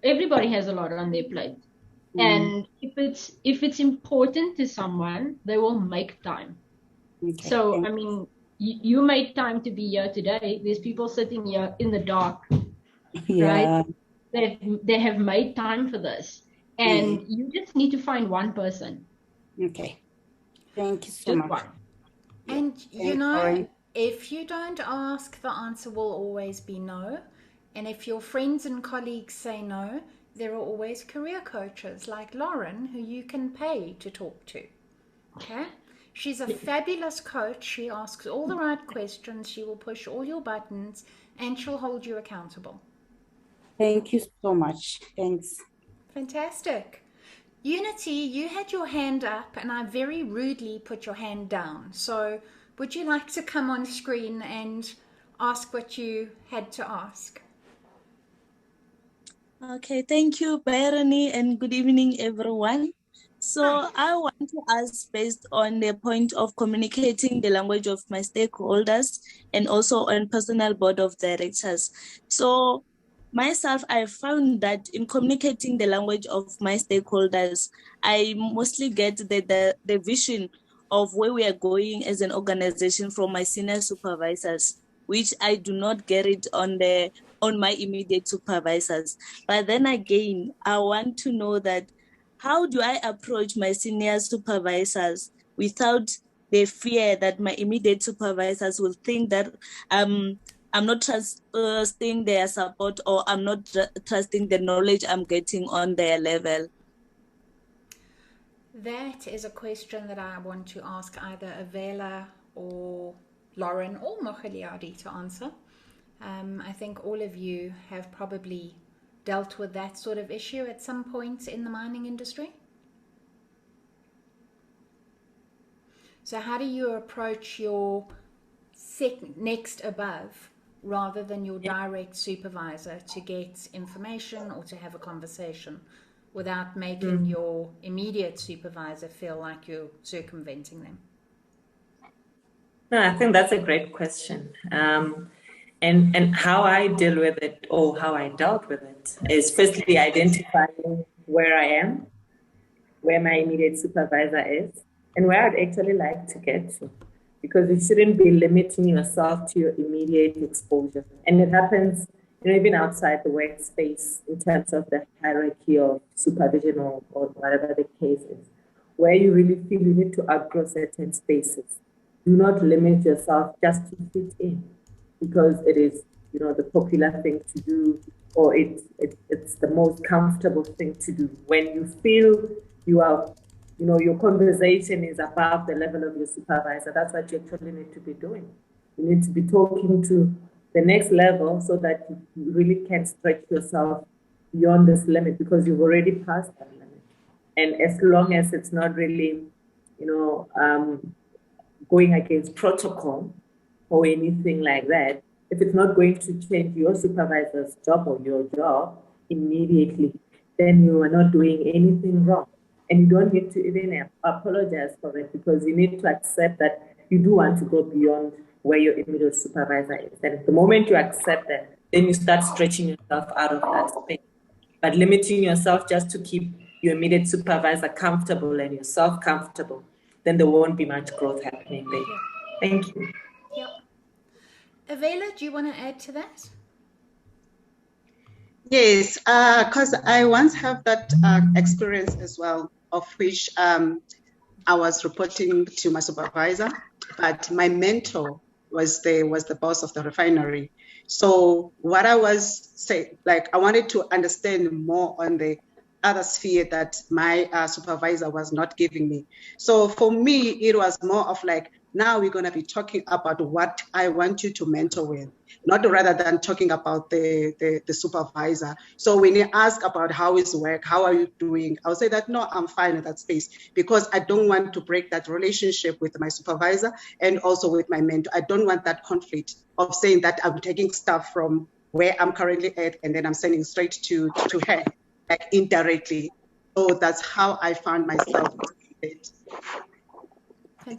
everybody has a lot on their plate. And if it's important to someone, they will make time. So, I mean, you made time to be here today. There's people sitting here in the dark, right? They have made time for this. And you just need to find one person. Okay. Thank you so much. One. And if you don't ask, the answer will always be no. And if your friends and colleagues say no, there are always career coaches like Lauren who you can pay to talk to. Okay? She's a fabulous coach. She asks all the right questions. She will push all your buttons, and she'll hold you accountable. Thank you so much. Thanks. Fantastic. Unity, you had your hand up and I very rudely put your hand down. So would you like to come on screen and ask what you had to ask? Okay, thank you, Briony, and good evening, everyone. So I want to ask, based on the point of communicating the language of my stakeholders and also on personal board of directors. So myself, I found that in communicating the language of my stakeholders, I mostly get the vision of where we are going as an organization from my senior supervisors, which I do not get it on my immediate supervisors. But then again, I want to know that how do I approach my senior supervisors without the fear that my immediate supervisors will think that I'm not trusting their support, or I'm not trusting the knowledge I'm getting on their level? That is a question that I want to ask either Avela or Lauren or Mogaleadi to answer. I think all of you have probably dealt with that sort of issue at some point in the mining industry. So how do you approach your next above rather than your direct supervisor to get information or to have a conversation without making your immediate supervisor feel like you're circumventing them? No, I think that's a great question. And how I deal with it, or how I dealt with it, is firstly identifying where I am, where my immediate supervisor is, and where I'd actually like to get to. Because you shouldn't be limiting yourself to your immediate exposure. And it happens, even outside the workspace in terms of the hierarchy of supervision or whatever the case is, where you really feel you need to outgrow certain spaces. Do not limit yourself just to fit in, because it is, the popular thing to do, or it's the most comfortable thing to do. When you feel you are, your conversation is above the level of your supervisor, that's what you actually need to be doing. You need to be talking to the next level so that you really can stretch yourself beyond this limit, because you've already passed that limit. And as long as it's not really, going against protocol or anything like that, if it's not going to change your supervisor's job or your job immediately, then you are not doing anything wrong. And you don't need to even apologize for it, because you need to accept that you do want to go beyond where your immediate supervisor is. And the moment you accept that, then you start stretching yourself out of that space. But limiting yourself just to keep your immediate supervisor comfortable and yourself comfortable, then there won't be much growth happening there. Thank you. Yep. Avela, do you want to add to that? Yes, because I once have that experience as well, of which I was reporting to my supervisor, but my mentor was the boss of the refinery. So what I was saying, I wanted to understand more on the other sphere that my supervisor was not giving me. So for me, it was more of now we're going to be talking about what I want you to mentor with, not rather than talking about the supervisor. So when you ask about how is work, how are you doing, I'll say that, no, I'm fine in that space, because I don't want to break that relationship with my supervisor and also with my mentor. I don't want that conflict of saying that I'm taking stuff from where I'm currently at and then I'm sending straight to her, indirectly. So that's how I found myself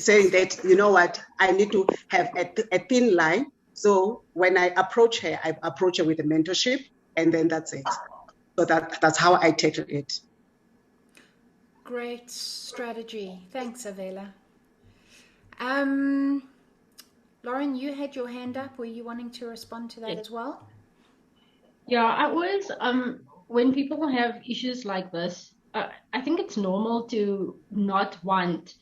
saying that, you know what, I need to have a thin line. So when I approach her with a mentorship, and then that's it. So that's how I tackle it. Great strategy. Thanks, Avela. Lauren, you had your hand up. Were you wanting to respond to that as well? Yeah, I always, when people have issues like this, I think it's normal to not want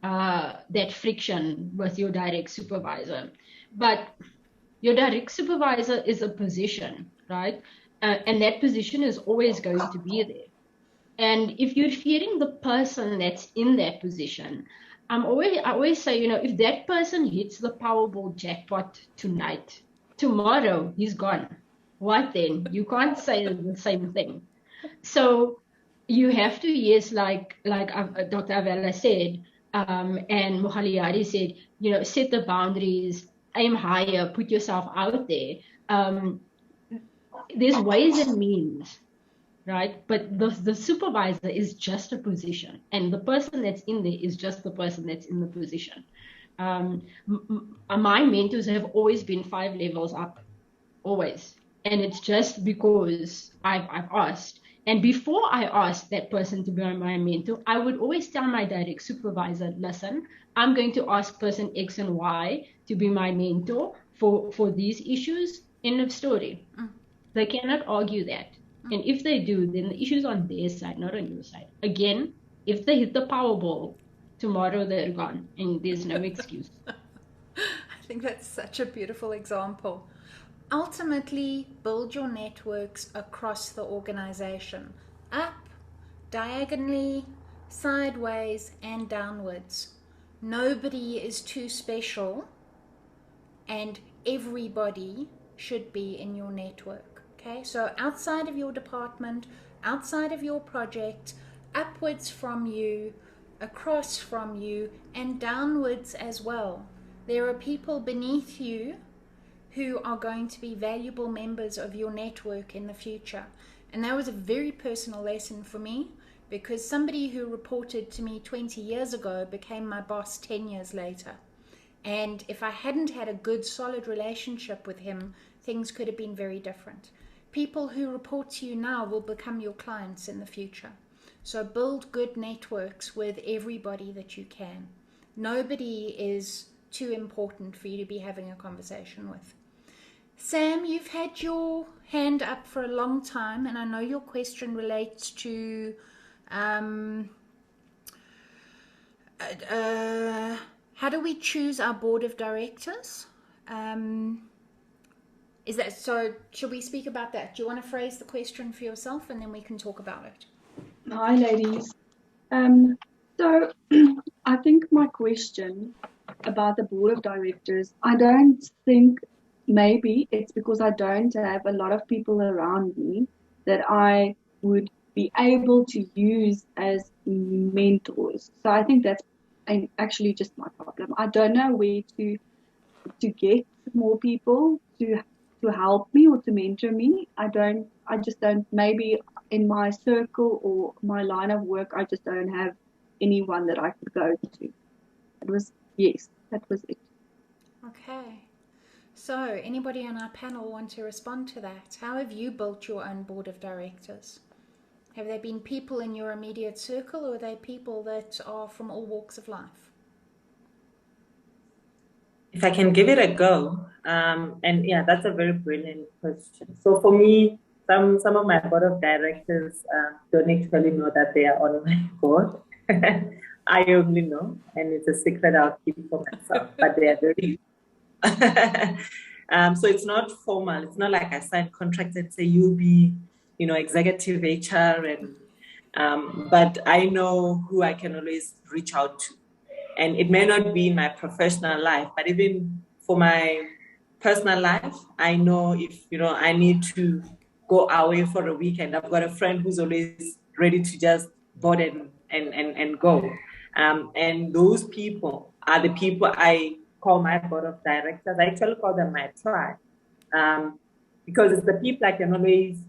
that friction with your direct supervisor. But your direct supervisor is a position, right? And that position is always going to be there. And if you're fearing the person that's in that position, I always say, if that person hits the Powerball jackpot tonight, tomorrow he's gone. What then? You can't say the same thing. So you have to, yes, like Dr. Avela said, and Mogaleadi said, set the boundaries, aim higher, put yourself out there. There's ways and means, right? But the supervisor is just a position, and the person that's in there is just the person that's in the position. My mentors have always been 5 levels up, always. And it's just because I've asked. And before I asked that person to be my mentor, I would always tell my direct supervisor, listen, I'm going to ask person X and Y to be my mentor for these issues. End of story. They cannot argue that. And if they do, then the issue's on their side, not on your side. Again, if they hit the Powerball, tomorrow they're gone, and there's no excuse. I think that's such a beautiful example. Ultimately, build your networks across the organization, up, diagonally, sideways, and downwards. Nobody is too special and everybody should be in your network. Okay, so outside of your department, outside of your project, upwards from you, across from you, and downwards as well. There are people beneath you who are going to be valuable members of your network in the future. And that was a very personal lesson for me, because somebody who reported to me 20 years ago became my boss 10 years later. And if I hadn't had a good, solid relationship with him, things could have been very different. People who report to you now will become your clients in the future. So build good networks with everybody that you can. Nobody is too important for you to be having a conversation with. Sam, you've had your hand up for a long time, and I know your question relates to how do we choose our board of directors? Is that so? Should we speak about that? Do you want to phrase the question for yourself, and then we can talk about it? Hi, ladies. So I think my question about the board of directors, I don't think, maybe it's because I don't have a lot of people around me that I would be able to use as mentors. So I think that's actually just my problem. I don't know where to get more people to help me or to mentor me. I just don't, maybe in my circle or my line of work, I just don't have anyone that I could go to. Yes, that was it. Okay. So anybody on our panel want to respond to that? How have you built your own board of directors? Have they been people in your immediate circle, or are they people that are from all walks of life? If I can give it a go, and yeah, that's a very brilliant question. So for me, some of my board of directors don't actually know that they are on my board. I only know, and it's a secret I'll keep for myself, but they are very... so it's not formal. It's not like I sign contracts and say you'll be, executive HR, and but I know who I can always reach out to. And it may not be in my professional life, but even for my personal life, I know if, I need to go away for a weekend, I've got a friend who's always ready to just board and go. And those people are the people I call my board of directors. I actually call them my tribe, because it's the people I can always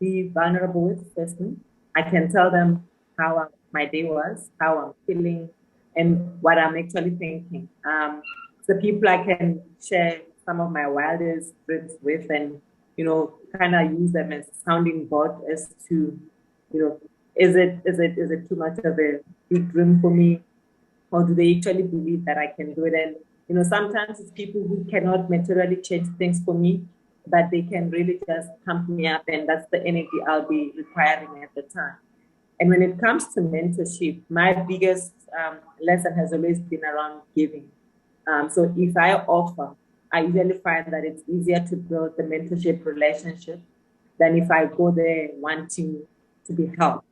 be vulnerable with. Firstly, I can tell them how my day was, how I'm feeling, and what I'm actually thinking. It's the people I can share some of my wildest dreams with, and kind of use them as sounding board as to, is it too much of a big dream for me, or do they actually believe that I can do it? And sometimes it's people who cannot materially change things for me, but they can really just pump me up, and that's the energy I'll be requiring at the time. And when it comes to mentorship, my biggest lesson has always been around giving. So if I offer, I usually find that it's easier to build the mentorship relationship than if I go there wanting to be helped.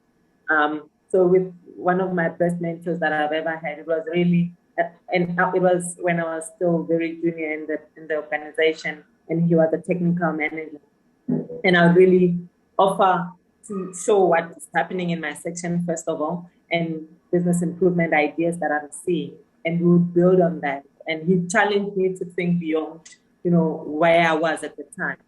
So with one of my best mentors that I've ever had, it was really, and it was when I was still very junior in the organization, and he was a technical manager. And I would really offer to show what is happening in my section, first of all, and business improvement ideas that I'm seeing, and we would build on that. And he challenged me to think beyond, where I was at the time.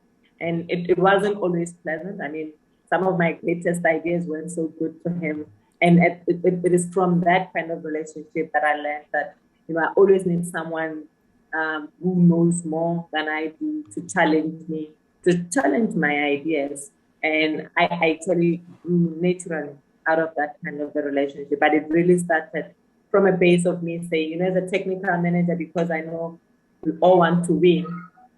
And it wasn't always pleasant. I mean, some of my greatest ideas weren't so good for him. And it is from that kind of relationship that I learned that, I always need someone who knows more than I do to challenge me, to challenge my ideas. And I actually grew naturally out of that kind of a relationship. But it really started from a base of me saying, as a technical manager, because I know we all want to win,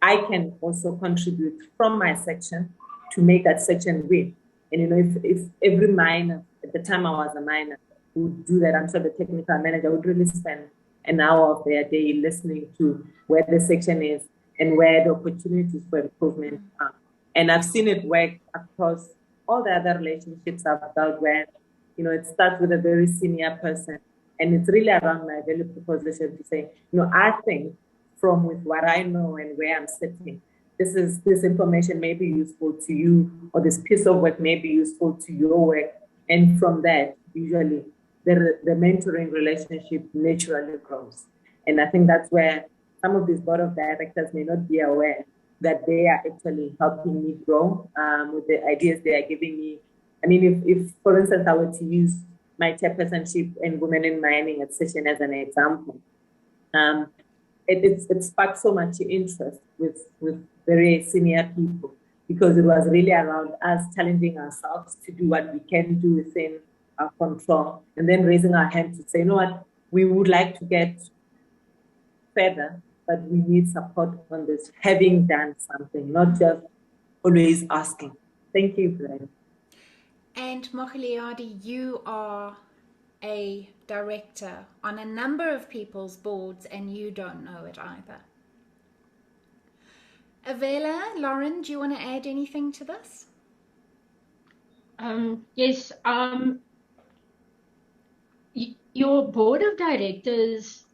I can also contribute from my section to make that section win. And if every minor, at the time I was a minor, would do that, I'm sure the technical manager would really spend an hour of their day listening to where the section is and where the opportunities for improvement are. And I've seen it work across all the other relationships I've built where, it starts with a very senior person. And it's really around my value proposition to say, I think from with what I know and where I'm sitting. This information may be useful to you, or this piece of work may be useful to your work. And from that, usually the mentoring relationship naturally grows. And I think that's where some of these board of directors may not be aware that they are actually helping me grow with the ideas they are giving me. I mean, if for instance, I were to use my chairpersonship in Women in Mining at Session as an example, it sparked so much interest with very senior people, because it was really around us challenging ourselves to do what we can do within our control, and then raising our hand to say, you know what, we would like to get further, but we need support on this, having done something, not just always asking. Thank you, Briony. And Mogaleadi, you are a director on a number of people's boards, and you don't know it either. Avela, Lauren, do you want to add anything to this? Yes. Your board of directors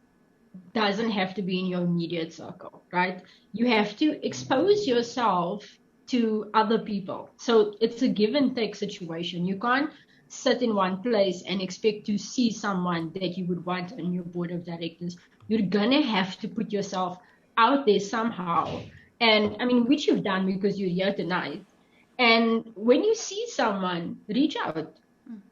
doesn't have to be in your immediate circle, right? You have to expose yourself to other people. So it's a give and take situation. You can't sit in one place and expect to see someone that you would want on your board of directors. You're gonna have to put yourself out there somehow. And I mean, which you've done because you're here tonight. And when you see someone, reach out.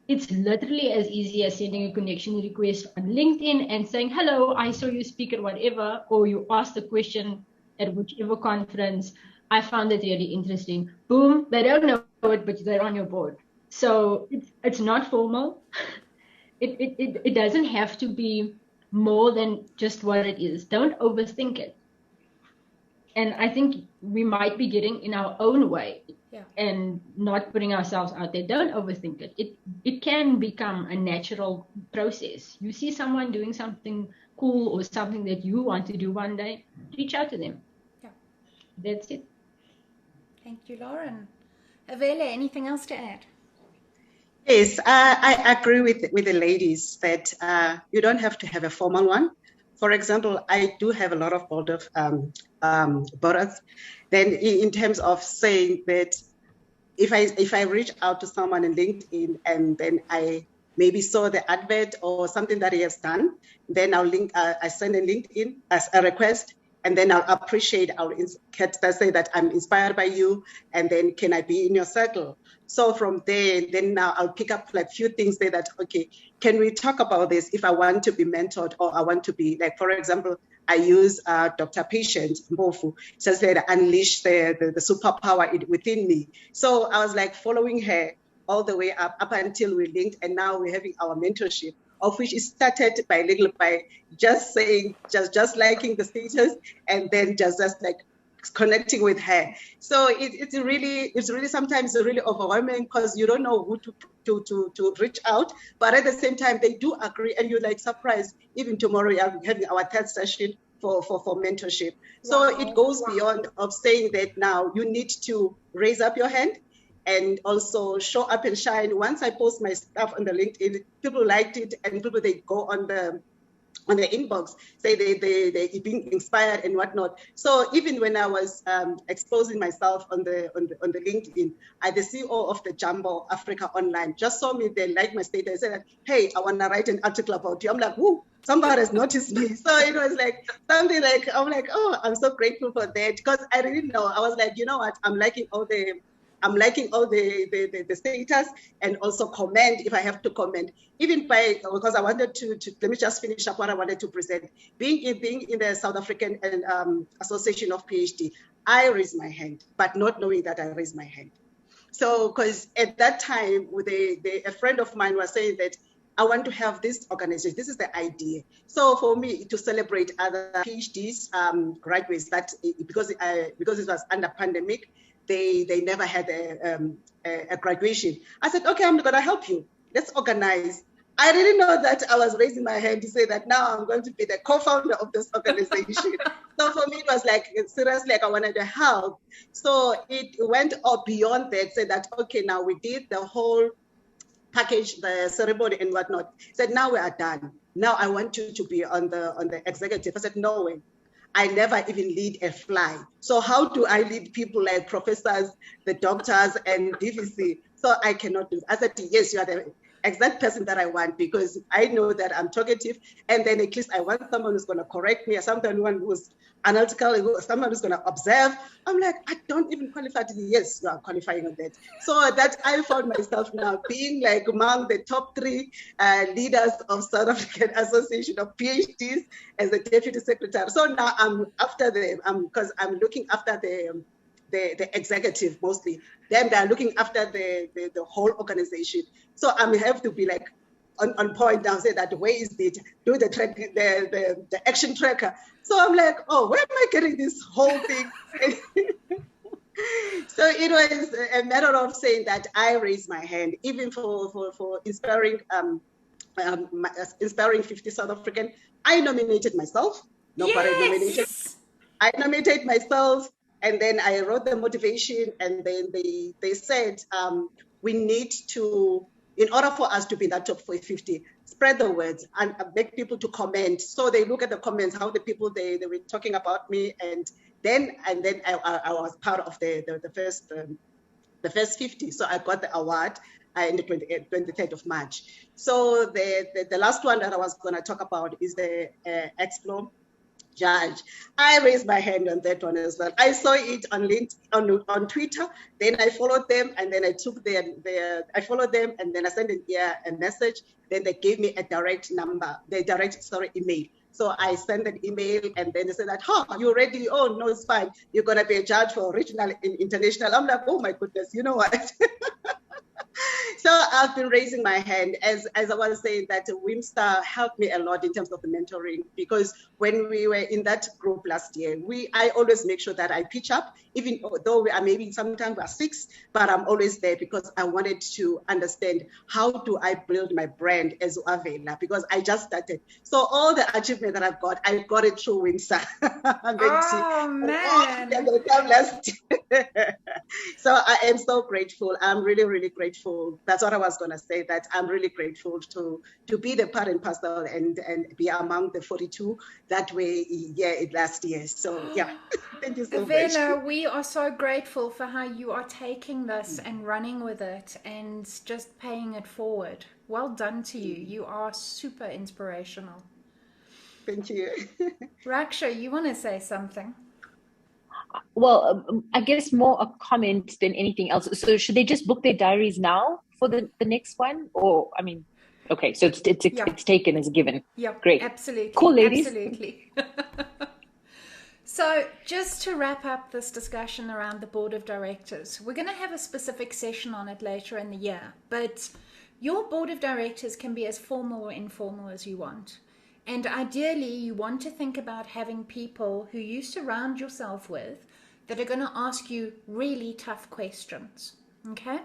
It's literally as easy as sending a connection request on LinkedIn and saying, hello, I saw you speak at whatever, or you asked a question at whichever conference. I found it really interesting. Boom, they don't know it, but they're on your board. So it's not formal. It doesn't have to be more than just what it is. Don't overthink it. And I think we might be getting in our own way and not putting ourselves out there. Don't overthink it. It can become a natural process. You see someone doing something cool or something that you want to do one day, reach out to them. Yeah. That's it. Thank you, Lauren. Avela, anything else to add? Yes, I agree with the ladies that you don't have to have a formal one. For example, I do have a lot of board of boards. Then in terms of saying that if I reach out to someone in LinkedIn and then I maybe saw the advert or something that he has done, then I send a LinkedIn as a request, and then I'll appreciate, I'll say that I'm inspired by you, and then can I be in your circle? So from there, then now I'll pick up like few things, say that, okay, can we talk about this if I want to be mentored, or I want to be, like, for example, I use Dr. Patient Mbofu, says that unleash the superpower within me. So I was like following her all the way up until we linked, and now we're having our mentorship, of which it started by just saying, just liking the status, and then just like connecting with her. So it's really sometimes really overwhelming because you don't know who to reach out, but at the same time they do agree, and you're like surprised. Even tomorrow we are having our third session for mentorship. So it goes beyond of saying that now you need to raise up your hand and also show up and shine. Once I post my stuff on the LinkedIn, people liked it, and people, they go on the inbox, say they being inspired and whatnot. So even when I was exposing myself on the LinkedIn, the CEO of the Jumbo Africa Online just saw me, they liked my status, said, hey, I want to write an article about you. I'm like, whoo, somebody has noticed me. So it was like something like, I'm like, oh, I'm so grateful for that, because I didn't know. I was like, you know what, I'm liking all the status, and also comment if I have to comment, even because I wanted to let me just finish up what I wanted to present. Being in the South African Association of PhD, I raised my hand, but not knowing that I raised my hand. So, because at that time, a friend of mine was saying that I want to have this organization. This is the idea. So for me to celebrate other PhDs, graduates, that because it was under pandemic, they never had a graduation. I said, okay, I'm going to help you. Let's organize. I didn't know that I was raising my hand to say that now I'm going to be the co-founder of this organization. So for me, it was like, seriously, like I wanted to help. So it went up beyond that, said that, okay, now we did the whole package, the ceremony and whatnot. Said, now we are done. Now I want you to be on the executive. I said, no way. I never even lead a fly. So how do I lead people like professors, the doctors, and DVC? So I cannot do it. I said, yes, you are the exact person that I want, because I know that I'm talkative, and then at least I want someone who's going to correct me, or someone who's analytical, someone who's going to observe. I'm like, I don't even qualify to yes, you are qualifying on that. So that I found myself now being like among the top 3 leaders of South African Association of PhDs as the deputy secretary. So now I'm after them, because I'm looking after the executive mostly. Then they're looking after the whole organization. So I have to be like on point now, say that way is it, do the track, the action tracker. So I'm like, oh, where am I getting this whole thing? So it was a matter of saying that I raised my hand, even for inspiring inspiring 50 South African. I nominated myself. Nobody nominated. I nominated myself, and then I wrote the motivation, and then they said we need to, in order for us to be in that top 50, spread the words and beg people to comment. So they look at the comments, how the people they were talking about me, and then I was part of the first 50. So I got the award in the 23rd of March. So the last one that I was going to talk about is the Explore Judge. I raised my hand on that one as well. I saw it on LinkedIn, on Twitter. Then I followed them, and then I took I followed them, and then I sent a message. Then they gave me a direct email. So I sent an email, and then they said that, you ready? Oh, no, it's fine. You're going to be a judge for regional and international. I'm like, oh my goodness, you know what? So I've been raising my hand, as I was saying, that WIMSA helped me a lot in terms of the mentoring, because when we were in that group last year, I always make sure that I pitch up, even though maybe sometimes we're 6, but I'm always there because I wanted to understand how do I build my brand as Avela, because I just started. So all the achievement that I got it through WIMSA. Oh, man. So I am so grateful. I'm really, really grateful. That's what I was going to say, that I'm really grateful to be the part and parcel and be among the 42 that way last year. So yeah, thank you so Avela, much. we are so grateful for how you are taking this and running with it and just paying it forward. Well done to you. You are super inspirational. Thank you. Raksha, you want to say something? Well, I guess more a comment than anything else. So should they just book their diaries now for the next one? Or, I mean, okay, so it's taken as a given. Yeah, great. Absolutely. Cool, ladies. Absolutely. So just to wrap up this discussion around the board of directors, we're going to have a specific session on it later in the year, but your board of directors can be as formal or informal as you want. And ideally, you want to think about having people who you surround yourself with that are going to ask you really tough questions, okay?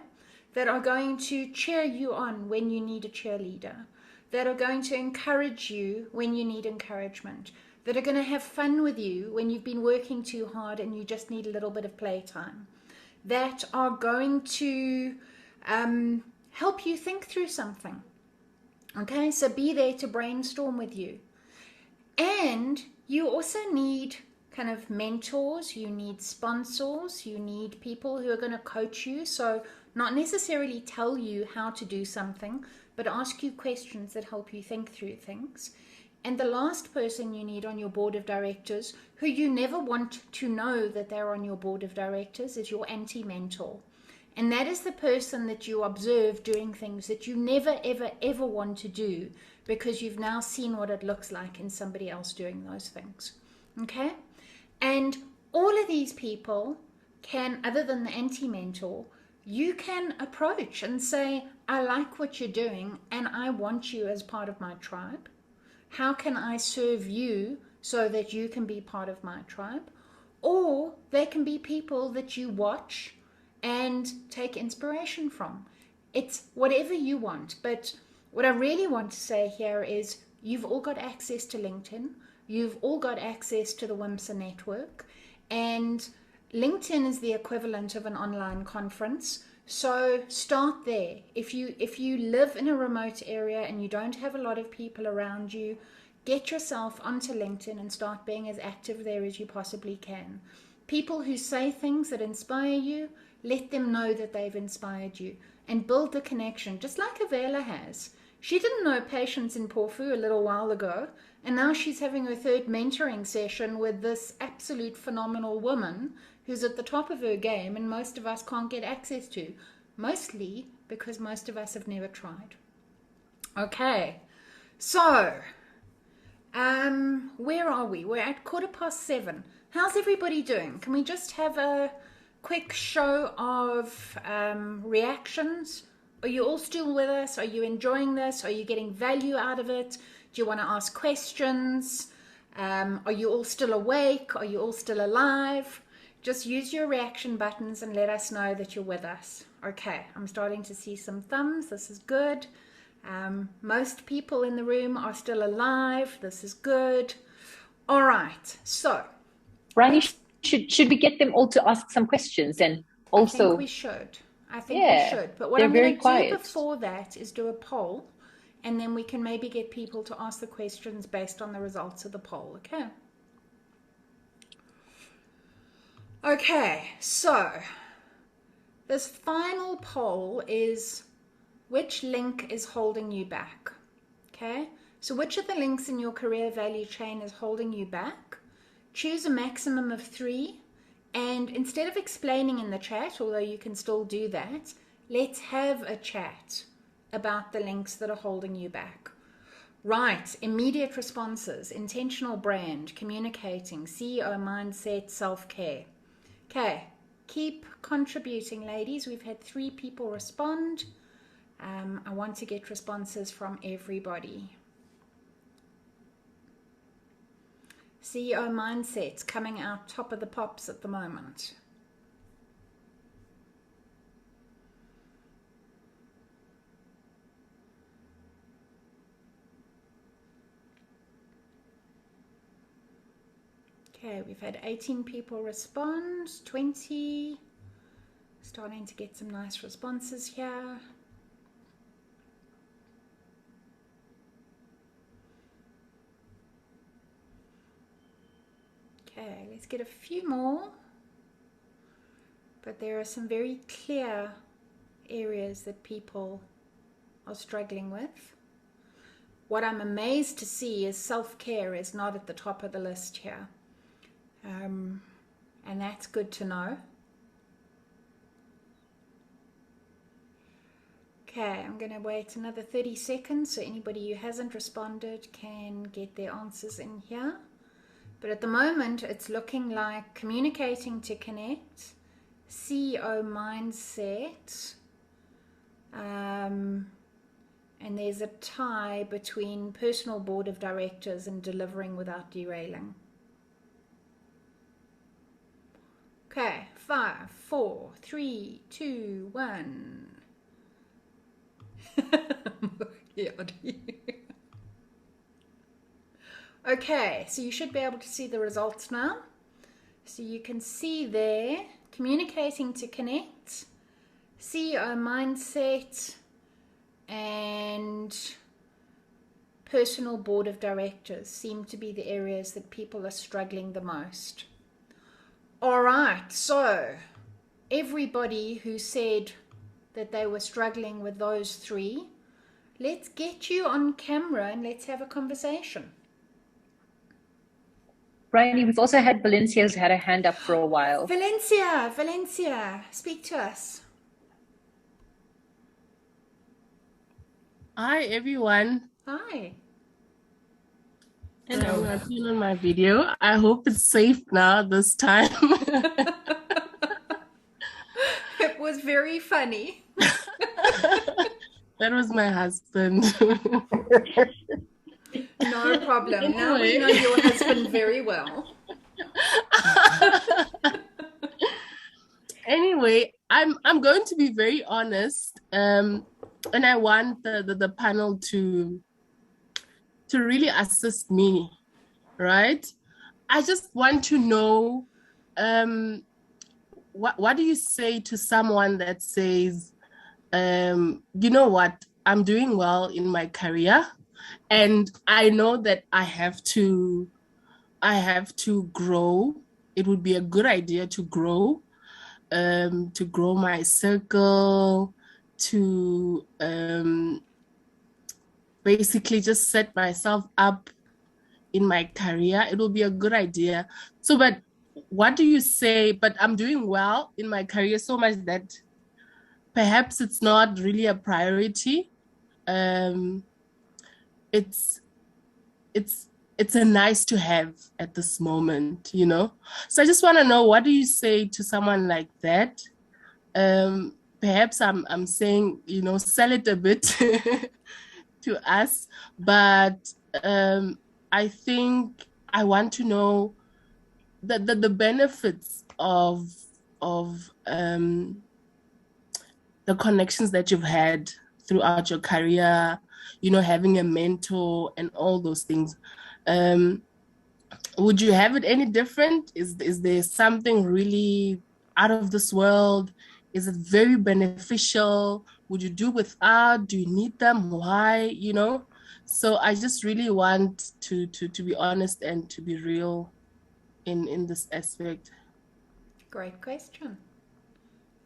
That are going to cheer you on when you need a cheerleader, that are going to encourage you when you need encouragement, that are going to have fun with you when you've been working too hard and you just need a little bit of playtime, that are going to help you think through something. Okay, so be there to brainstorm with you. And you also need kind of mentors, you need sponsors, you need people who are going to coach you. So not necessarily tell you how to do something, but ask you questions that help you think through things. And the last person you need on your board of directors, who you never want to know that they're on your board of directors, is your anti-mentor. And that is the person that you observe doing things that you never, ever, ever want to do because you've now seen what it looks like in somebody else doing those things. Okay? And all of these people can, other than the anti-mentor, you can approach and say, I like what you're doing and I want you as part of my tribe. How can I serve you so that you can be part of my tribe? Or they can be people that you watch and take inspiration from. It's whatever you want. But what I really want to say here is you've all got access to LinkedIn. You've all got access to the WIMSA network. And LinkedIn is the equivalent of an online conference. So start there. If you live in a remote area and you don't have a lot of people around you, get yourself onto LinkedIn and start being as active there as you possibly can. People who say things that inspire you, let them know that they've inspired you and build the connection, just like Avela has. She didn't know Patience in Porfu a little while ago, and now she's having her third mentoring session with this absolute phenomenal woman who's at the top of her game and most of us can't get access to, mostly because most of us have never tried. Okay, so where are we? We're at 7:15. How's everybody doing? Can we just have a quick show of reactions? Are you all still with us? Are you enjoying this? Are you getting value out of it? Do you want to ask questions? Are you all still awake? Are you all still alive? Just use your reaction buttons and let us know that you're with us. Okay, I'm starting to see some thumbs. This is good. Most people in the room are still alive. This is good. All right, so Briony, should we get them all to ask some questions? And also, I think we should. We should. But what I'm going to do before that is do a poll, and then we can maybe get people to ask the questions based on the results of the poll. Okay. Okay, so this final poll is, which link is holding you back? Okay, so which of the links in your career value chain is holding you back? Choose a maximum of 3, and instead of explaining in the chat, although you can still do that, let's have a chat about the links that are holding you back. Right, immediate responses, intentional brand, communicating, CEO mindset, self-care. Okay, keep contributing, ladies. We've had 3 people respond. I want to get responses from everybody. CEO mindsets coming out top of the pops at the moment. Okay, we've had 18 people respond, 20. Starting to get some nice responses here. Okay, let's get a few more. But there are some very clear areas that people are struggling with. What I'm amazed to see is self-care is not at the top of the list here. And that's good to know. Okay, I'm going to wait another 30 seconds so anybody who hasn't responded can get their answers in here. But at the moment, it's looking like communicating to connect, CEO mindset, and there's a tie between personal board of directors and delivering without derailing. Okay, 5, 4, 3, 2, 1. Okay, so you should be able to see the results now. So you can see there, communicating to connect, CEO mindset, and personal board of directors seem to be the areas that people are struggling the most. All right, so everybody who said that they were struggling with those 3, let's get you on camera and let's have a conversation. Briony, we've also had Valencia who's had her hand up for a while. Valencia, speak to us. Hi, everyone. Hi. Hello. I'm on my video. I hope it's safe now this time. It was very funny. That was my husband. No problem. Anyway. Now we know your husband very well. Anyway, I'm going to be very honest, and I want the panel to really assist me, right? I just want to know, what do you say to someone that says, you know what, I'm doing well in my career, And I know that I have to grow. It would be a good idea to grow my circle, to basically just set myself up in my career. It will be a good idea. So, but what do you say? But I'm doing well in my career so much that perhaps it's not really a priority. It's a nice to have at this moment, you know? So I just want to know, what do you say to someone like that? Perhaps I'm saying, you know, sell it a bit to us, but I think I want to know the benefits of the connections that you've had throughout your career, you know, having a mentor and all those things. Would you have it any different? Is there something really out of this world? Is it very beneficial? Would you do without? Do you need them? Why? You know? So I just really want to be honest and to be real in this aspect. Great question.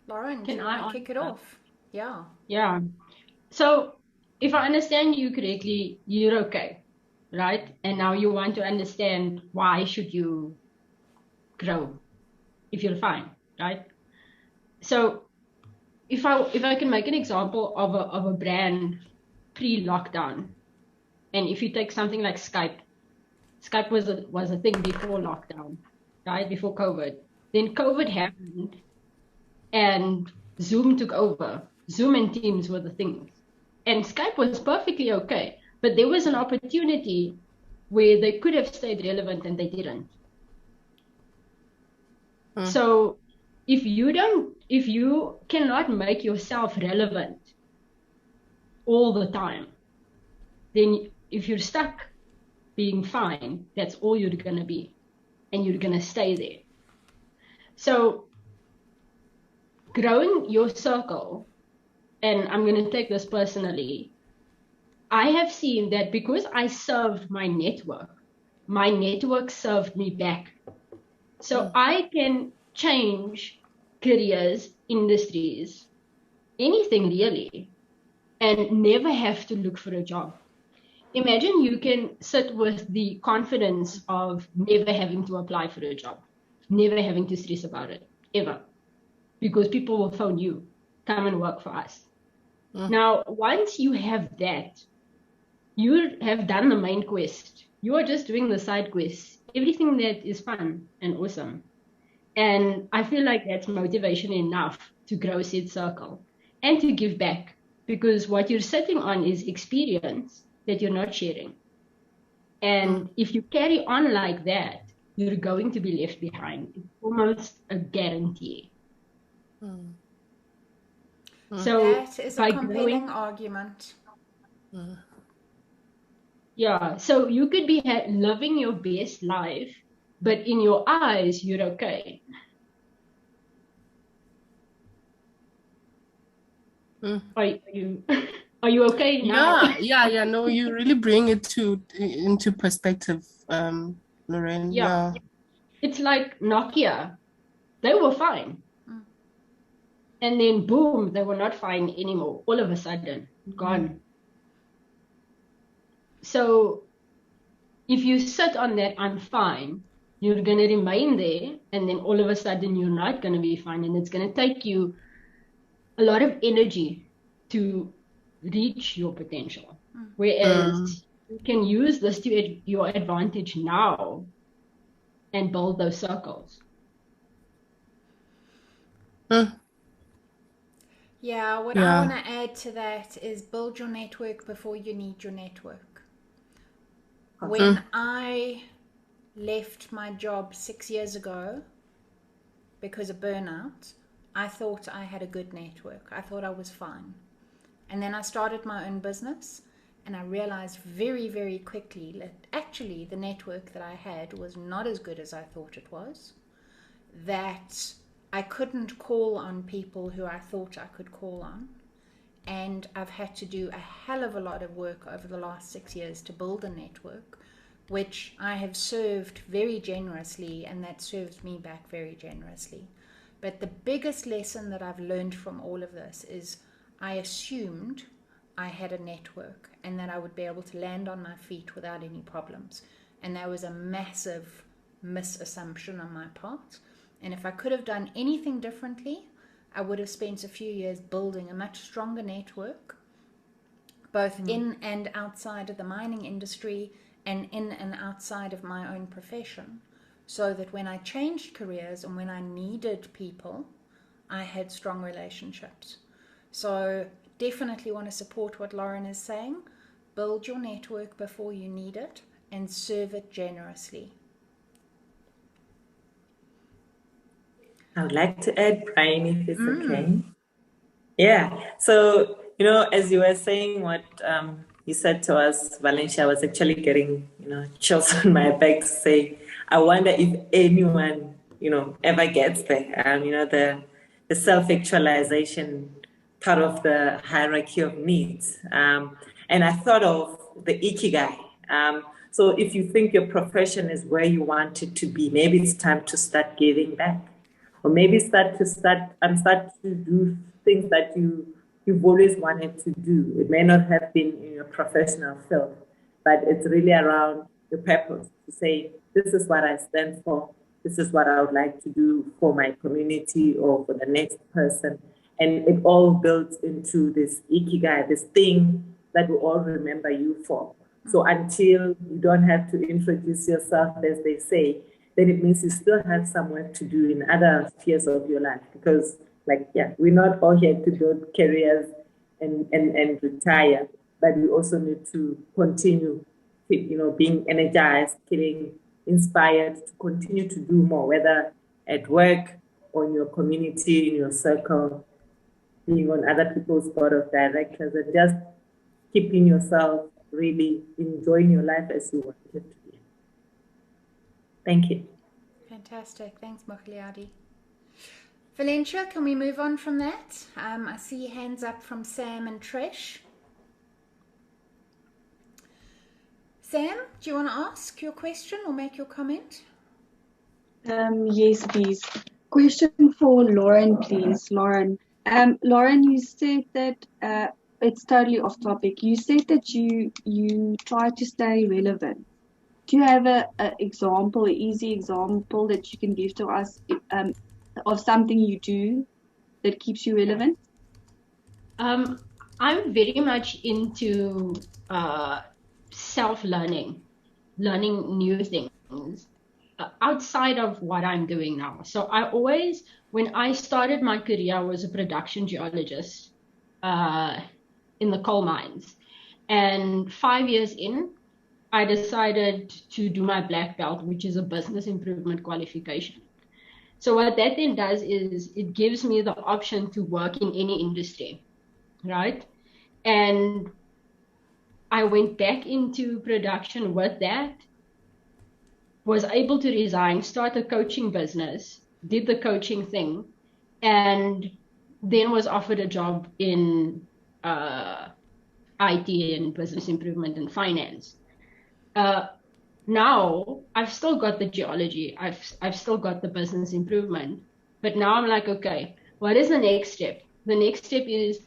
Lauren, Can do you I want to kick it off? Yeah. Yeah. So if I understand you correctly, you're okay, right? And now you want to understand, why should you grow if you're fine, right? So if I can make an example of a brand pre-lockdown, and if you take something like Skype was a thing before lockdown, right? Before COVID. Then COVID happened and Zoom took over. Zoom and Teams were the things. And Skype was perfectly okay, but there was an opportunity where they could have stayed relevant and they didn't. So if you cannot make yourself relevant all the time, then if you're stuck being fine, that's all you're gonna be, and you're gonna stay there. So growing your circle, and I'm gonna take this personally, I have seen that because I served my network served me back. So I can change careers, industries, anything really, and never have to look for a job. Imagine you can sit with the confidence of never having to apply for a job, never having to stress about it, ever. Because people will phone you, come and work for us. Now, once you have that, you have done the main quest. You are just doing the side quests, everything that is fun and awesome. And I feel like that's motivation enough to grow said circle and to give back, because what you're sitting on is experience that you're not sharing. And if you carry on like that, you're going to be left behind. It's almost a guarantee. So that is a compelling argument. Yeah, so you could be living your best life, but in your eyes, you're okay. Are you okay now? Yeah. No, you really bring it into perspective, Lauren. Yeah. It's like Nokia. They were fine. And then boom, they were not fine anymore. All of a sudden, gone. So if you sit on that, I'm fine, you're going to remain there. And then all of a sudden, you're not going to be fine. And it's going to take you a lot of energy to reach your potential. Whereas you can use this to your advantage now and build those circles. Yeah, what I want to add to that is build your network before you need your network. When I left my job 6 years ago because of burnout, I thought I had a good network. I thought I was fine. And then I started my own business, and I realized very, very quickly that actually the network that I had was not as good as I thought it was. That I couldn't call on people who I thought I could call on. and I've had to do a hell of a lot of work over the last 6 years to build a network, which I have served very generously, and that serves me back very generously. But the biggest lesson that I've learned from all of this is I assumed I had a network and that I would be able to land on my feet without any problems. And that was a massive misassumption on my part. And if I could have done anything differently, I would have spent a few years building a much stronger network, both in and outside of the mining industry and in and outside of my own profession, so that when I changed careers and when I needed people, I had strong relationships. So definitely want to support what Lauren is saying. Build your network before you need it and serve it generously. I would like to add, Brian, if it's okay. Yeah. So, as you were saying what you said to us, Valencia, I was actually getting, chills on my back to say, I wonder if anyone, ever gets there. The self-actualization part of the hierarchy of needs. And I thought of the ikigai. So if you think your profession is where you want it to be, maybe it's time to start giving back. Or maybe start to do things that you've always wanted to do. It may not have been in your professional field, but it's really around your purpose to say, this is what I stand for. This is what I would like to do for my community or for the next person. And it all builds into this ikigai, this thing that we all remember you for. So until you don't have to introduce yourself, as they say, then it means you still have some work to do in other spheres of your life. Because, we're not all here to build careers and retire, but we also need to continue, being energized, feeling inspired to continue to do more, whether at work or in your community, in your circle, being on other people's board of directors, and just keeping yourself really enjoying your life as you want it to be. Thank you. Fantastic. Thanks, Mogaleadi. Valencia, can we move on from that? I see hands up from Sam and Trish. Sam, do you want to ask your question or make your comment? Yes, please. Question for Lauren, please. Lauren, you said that it's totally off topic. You said that you try to stay relevant. Do you have an example, an easy example that you can give to us of something you do that keeps you relevant? I'm very much into self-learning, learning new things outside of what I'm doing now. So when I started my career, I was a production geologist in the coal mines. And 5 years in, I decided to do my black belt, which is a business improvement qualification. So what that then does is it gives me the option to work in any industry, right? And I went back into production with that, was able to resign, start a coaching business, did the coaching thing, and then was offered a job in IT and business improvement and finance. Now I've still got the geology, I've still got the business improvement, but now I'm like, okay, what is the next step? The next step is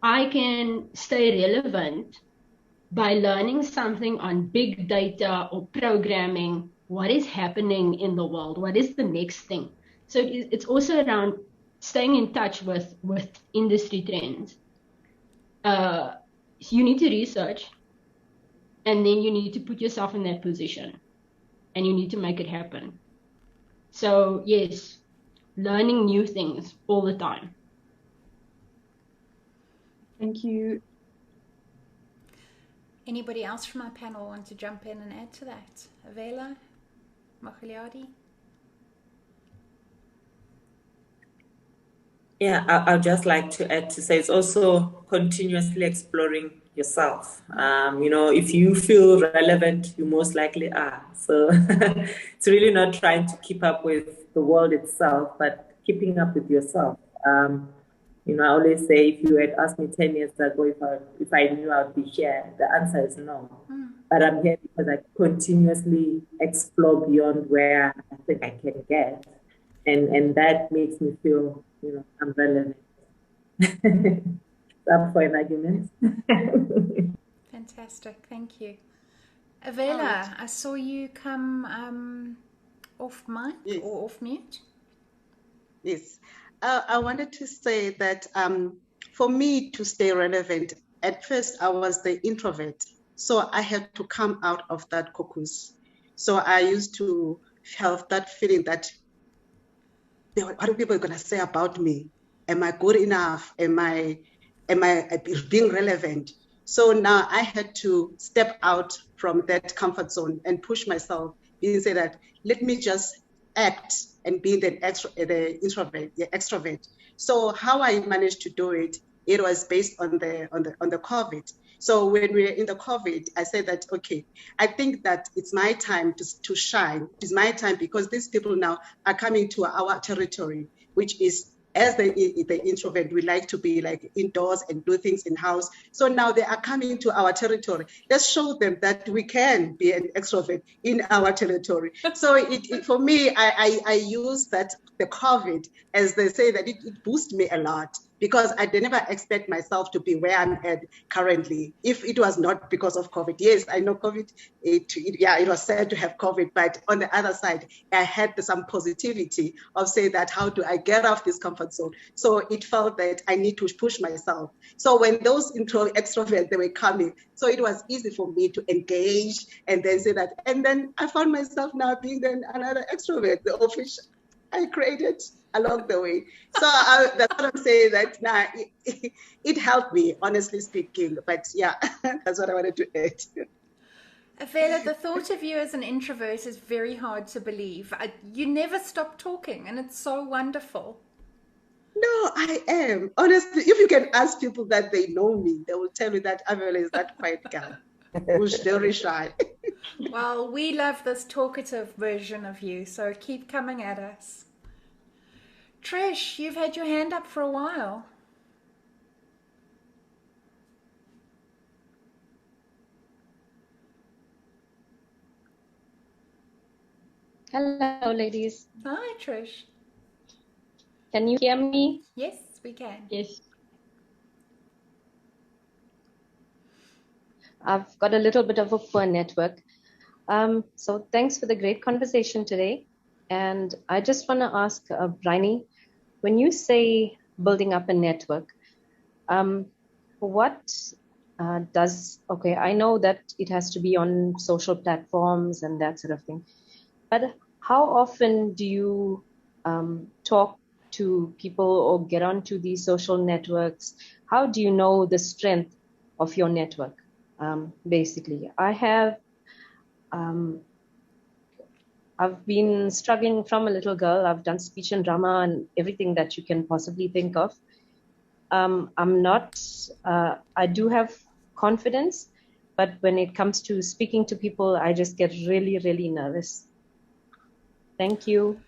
I can stay relevant by learning something on big data or programming. What is happening in the world? What is the next thing? So it's also around staying in touch with industry trends. You need to research, and then you need to put yourself in that position, and you need to make it happen. So yes, learning new things all the time. Thank you. Anybody else from our panel want to jump in and add to that? Avela, Mogaleadi? Yeah, I'd just like to add to say it's also continuously exploring yourself. If you feel relevant, you most likely are. So it's really not trying to keep up with the world itself, but keeping up with yourself. You know, I always say, if you had asked me 10 years ago if I knew I'd be here, the answer is no. But I'm here because I continuously explore beyond where I think I can get. And that makes me feel, you know, I'm relevant. Up for an argument. Fantastic, thank you. Avela, I saw you come off mic or off mute. Yes. I wanted to say that for me to stay relevant, at first I was the introvert. So I had to come out of that caucus. So I used to have that feeling that, what are people going to say about me? Am I good enough? Am I being relevant? So now I had to step out from that comfort zone and push myself, and say that, let me just act and be the introvert, the extrovert. So how I managed to do it, it was based on the COVID. So when we were in the COVID, I said that, okay, I think that it's my time to shine. It's my time because these people now are coming to our territory, which is, as the introvert, we like to be like indoors and do things in house. So now they are coming to our territory. Let's show them that we can be an extrovert in our territory. So for me, I use that, the COVID, as they say, that it boosts me a lot, because I did never expect myself to be where I'm at currently, if it was not because of COVID. Yes, I know COVID, it was sad to have COVID, but on the other side, I had some positivity of saying that, how do I get off this comfort zone? So it felt that I need to push myself. So when those extroverts, they were coming, so it was easy for me to engage and then say that. And then I found myself now being then another extrovert, the official I created along the way. So that's what I'm saying, that now it helped me, honestly speaking. But yeah, that's what I wanted to add. Avela, the thought of you as an introvert is very hard to believe. You never stop talking, and it's so wonderful. No, I am. Honestly, if you can ask people that they know me, they will tell you that Avela is that quiet girl who's very shy. Well, we love this talkative version of you, so keep coming at us. Trish, you've had your hand up for a while. Hello, ladies. Hi, Trish. Can you hear me? Yes, we can. Yes. I've got a little bit of a poor network. So thanks for the great conversation today. And I just want to ask Briony, when you say building up a network, what okay, I know that it has to be on social platforms and that sort of thing, but how often do you talk to people or get onto these social networks? How do you know the strength of your network? Basically, I've been struggling from a little girl. I've done speech and drama and everything that you can possibly think of. I do have confidence, but when it comes to speaking to people, I just get really, really nervous. Thank you.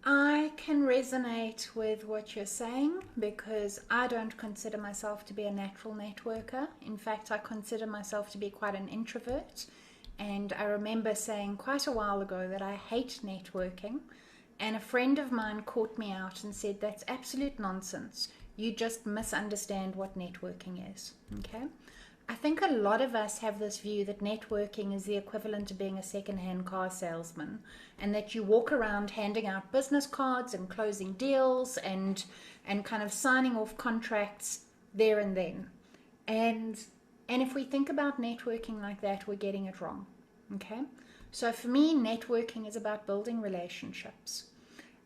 I can resonate with what you're saying, because I don't consider myself to be a natural networker. In fact, I consider myself to be quite an introvert. And I remember saying quite a while ago that I hate networking. And a friend of mine caught me out and said, that's absolute nonsense. You just misunderstand what networking is. Okay? I think a lot of us have this view that networking is the equivalent to being a second-hand car salesman, and that you walk around handing out business cards and closing deals and kind of signing off contracts there and then. And if we think about networking like that, we're getting it wrong. Okay? So for me, networking is about building relationships.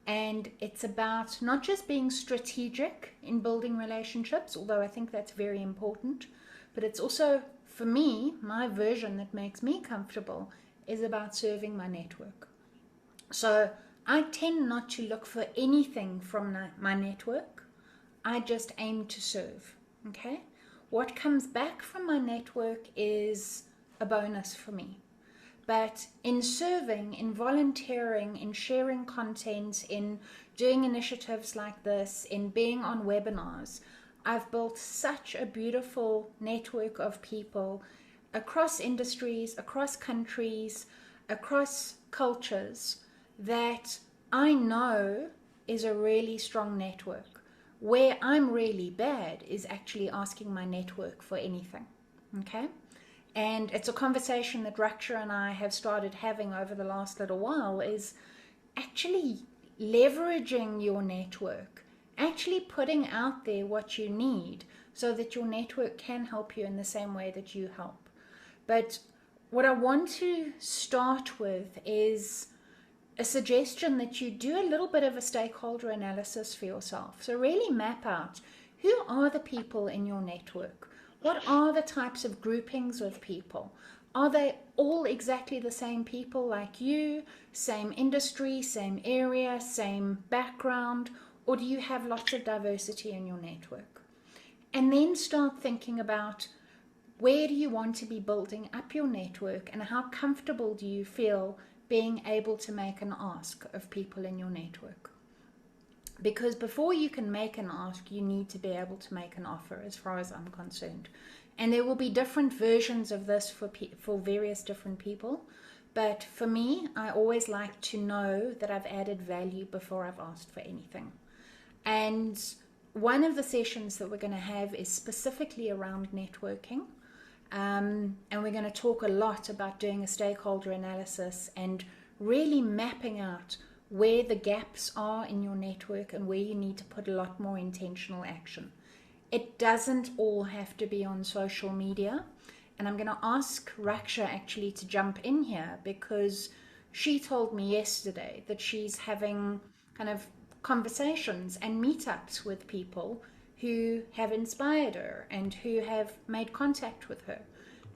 And it's about not just being strategic in building relationships, although I think that's very important, but it's also, for me, my version that makes me comfortable is about serving my network. So I tend not to look for anything from my network. I just aim to serve. Okay? What comes back from my network is a bonus for me. but in serving, in volunteering, in sharing content, in doing initiatives like this, in being on webinars, I've built such a beautiful network of people across industries, across countries, across cultures that I know is a really strong network. Where I'm really bad is actually asking my network for anything, okay? And it's a conversation that Raksha and I have started having over the last little while, is actually leveraging your network, actually putting out there what you need so that your network can help you in the same way that you help. But what I want to start with is a suggestion that you do a little bit of a stakeholder analysis for yourself. So really map out, who are the people in your network? What are the types of groupings of people? Are they all exactly the same people like you, same industry, same area, same background, or do you have lots of diversity in your network? And then start thinking about, where do you want to be building up your network, and how comfortable do you feel being able to make an ask of people in your network? Because before you can make an ask, you need to be able to make an offer, as far as I'm concerned. And there will be different versions of this for various different people. But for me, I always like to know that I've added value before I've asked for anything. And one of the sessions that we're going to have is specifically around networking. And we're going to talk a lot about doing a stakeholder analysis and really mapping out where the gaps are in your network and where you need to put a lot more intentional action. It doesn't all have to be on social media. And I'm going to ask Raksha actually to jump in here, because she told me yesterday that she's having kind of conversations and meetups with people who have inspired her and who have made contact with her.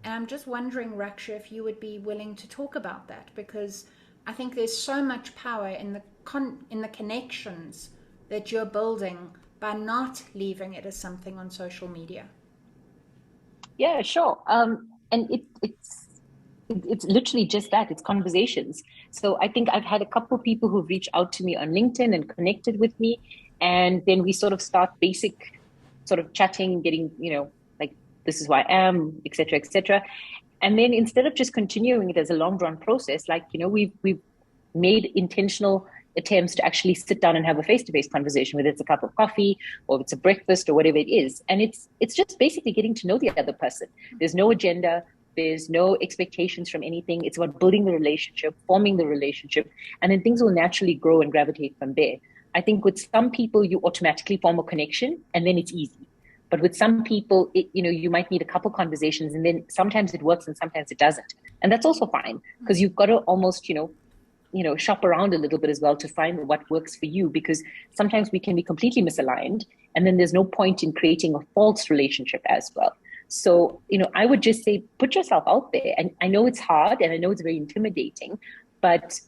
And I'm just wondering, Raksha, if you would be willing to talk about that, because I think there's so much power in the connections that you're building by not leaving it as something on social media. Yeah, sure. And it's literally just that. It's conversations. So I think I've had a couple of people who've reached out to me on LinkedIn and connected with me, and then we sort of start basic sort of chatting, getting, like, this is who I am, et cetera, and then instead of just continuing it as a long run process, like, we've made intentional attempts to actually sit down and have a face-to-face conversation, whether it's a cup of coffee or it's a breakfast or whatever it is. And it's just basically getting to know the other person. There's no agenda. There's no expectations from anything. It's about building the relationship, forming the relationship, and then things will naturally grow and gravitate from there. I think with some people, you automatically form a connection and then it's easy. But with some people, you might need a couple conversations, and then sometimes it works and sometimes it doesn't. And that's also fine, because you've got to almost, shop around a little bit as well to find what works for you, because sometimes we can be completely misaligned, and then there's no point in creating a false relationship as well. So, I would just say, put yourself out there. And I know it's hard and I know it's very intimidating, but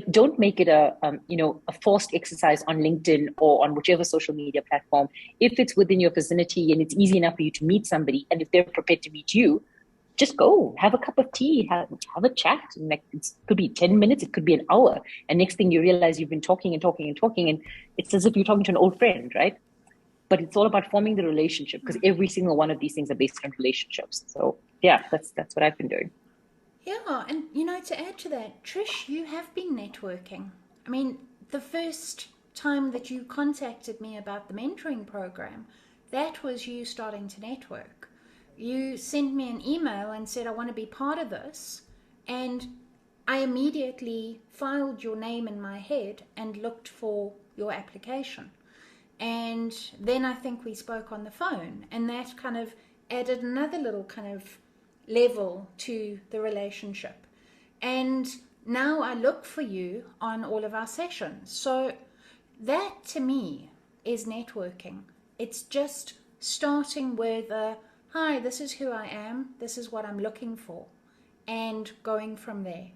don't make it a forced exercise on LinkedIn or on whichever social media platform. If it's within your vicinity and it's easy enough for you to meet somebody, and if they're prepared to meet you, just go have a cup of tea, have a chat. And it could be 10 minutes, it could be an hour. And next thing you realize, you've been talking and talking and talking, and it's as if you're talking to an old friend, right? But it's all about forming the relationship, because every single one of these things are based on relationships. So yeah, that's what I've been doing. Yeah, and to add to that, Trish, you have been networking. I mean, the first time that you contacted me about the mentoring program, that was you starting to network. You sent me an email and said, I want to be part of this. And I immediately filed your name in my head and looked for your application. And then I think we spoke on the phone, and that kind of added another little kind of level to the relationship. And now I look for you on all of our sessions. So that to me is networking. It's just starting with hi, this is who I am, this is what I'm looking for, and going from there.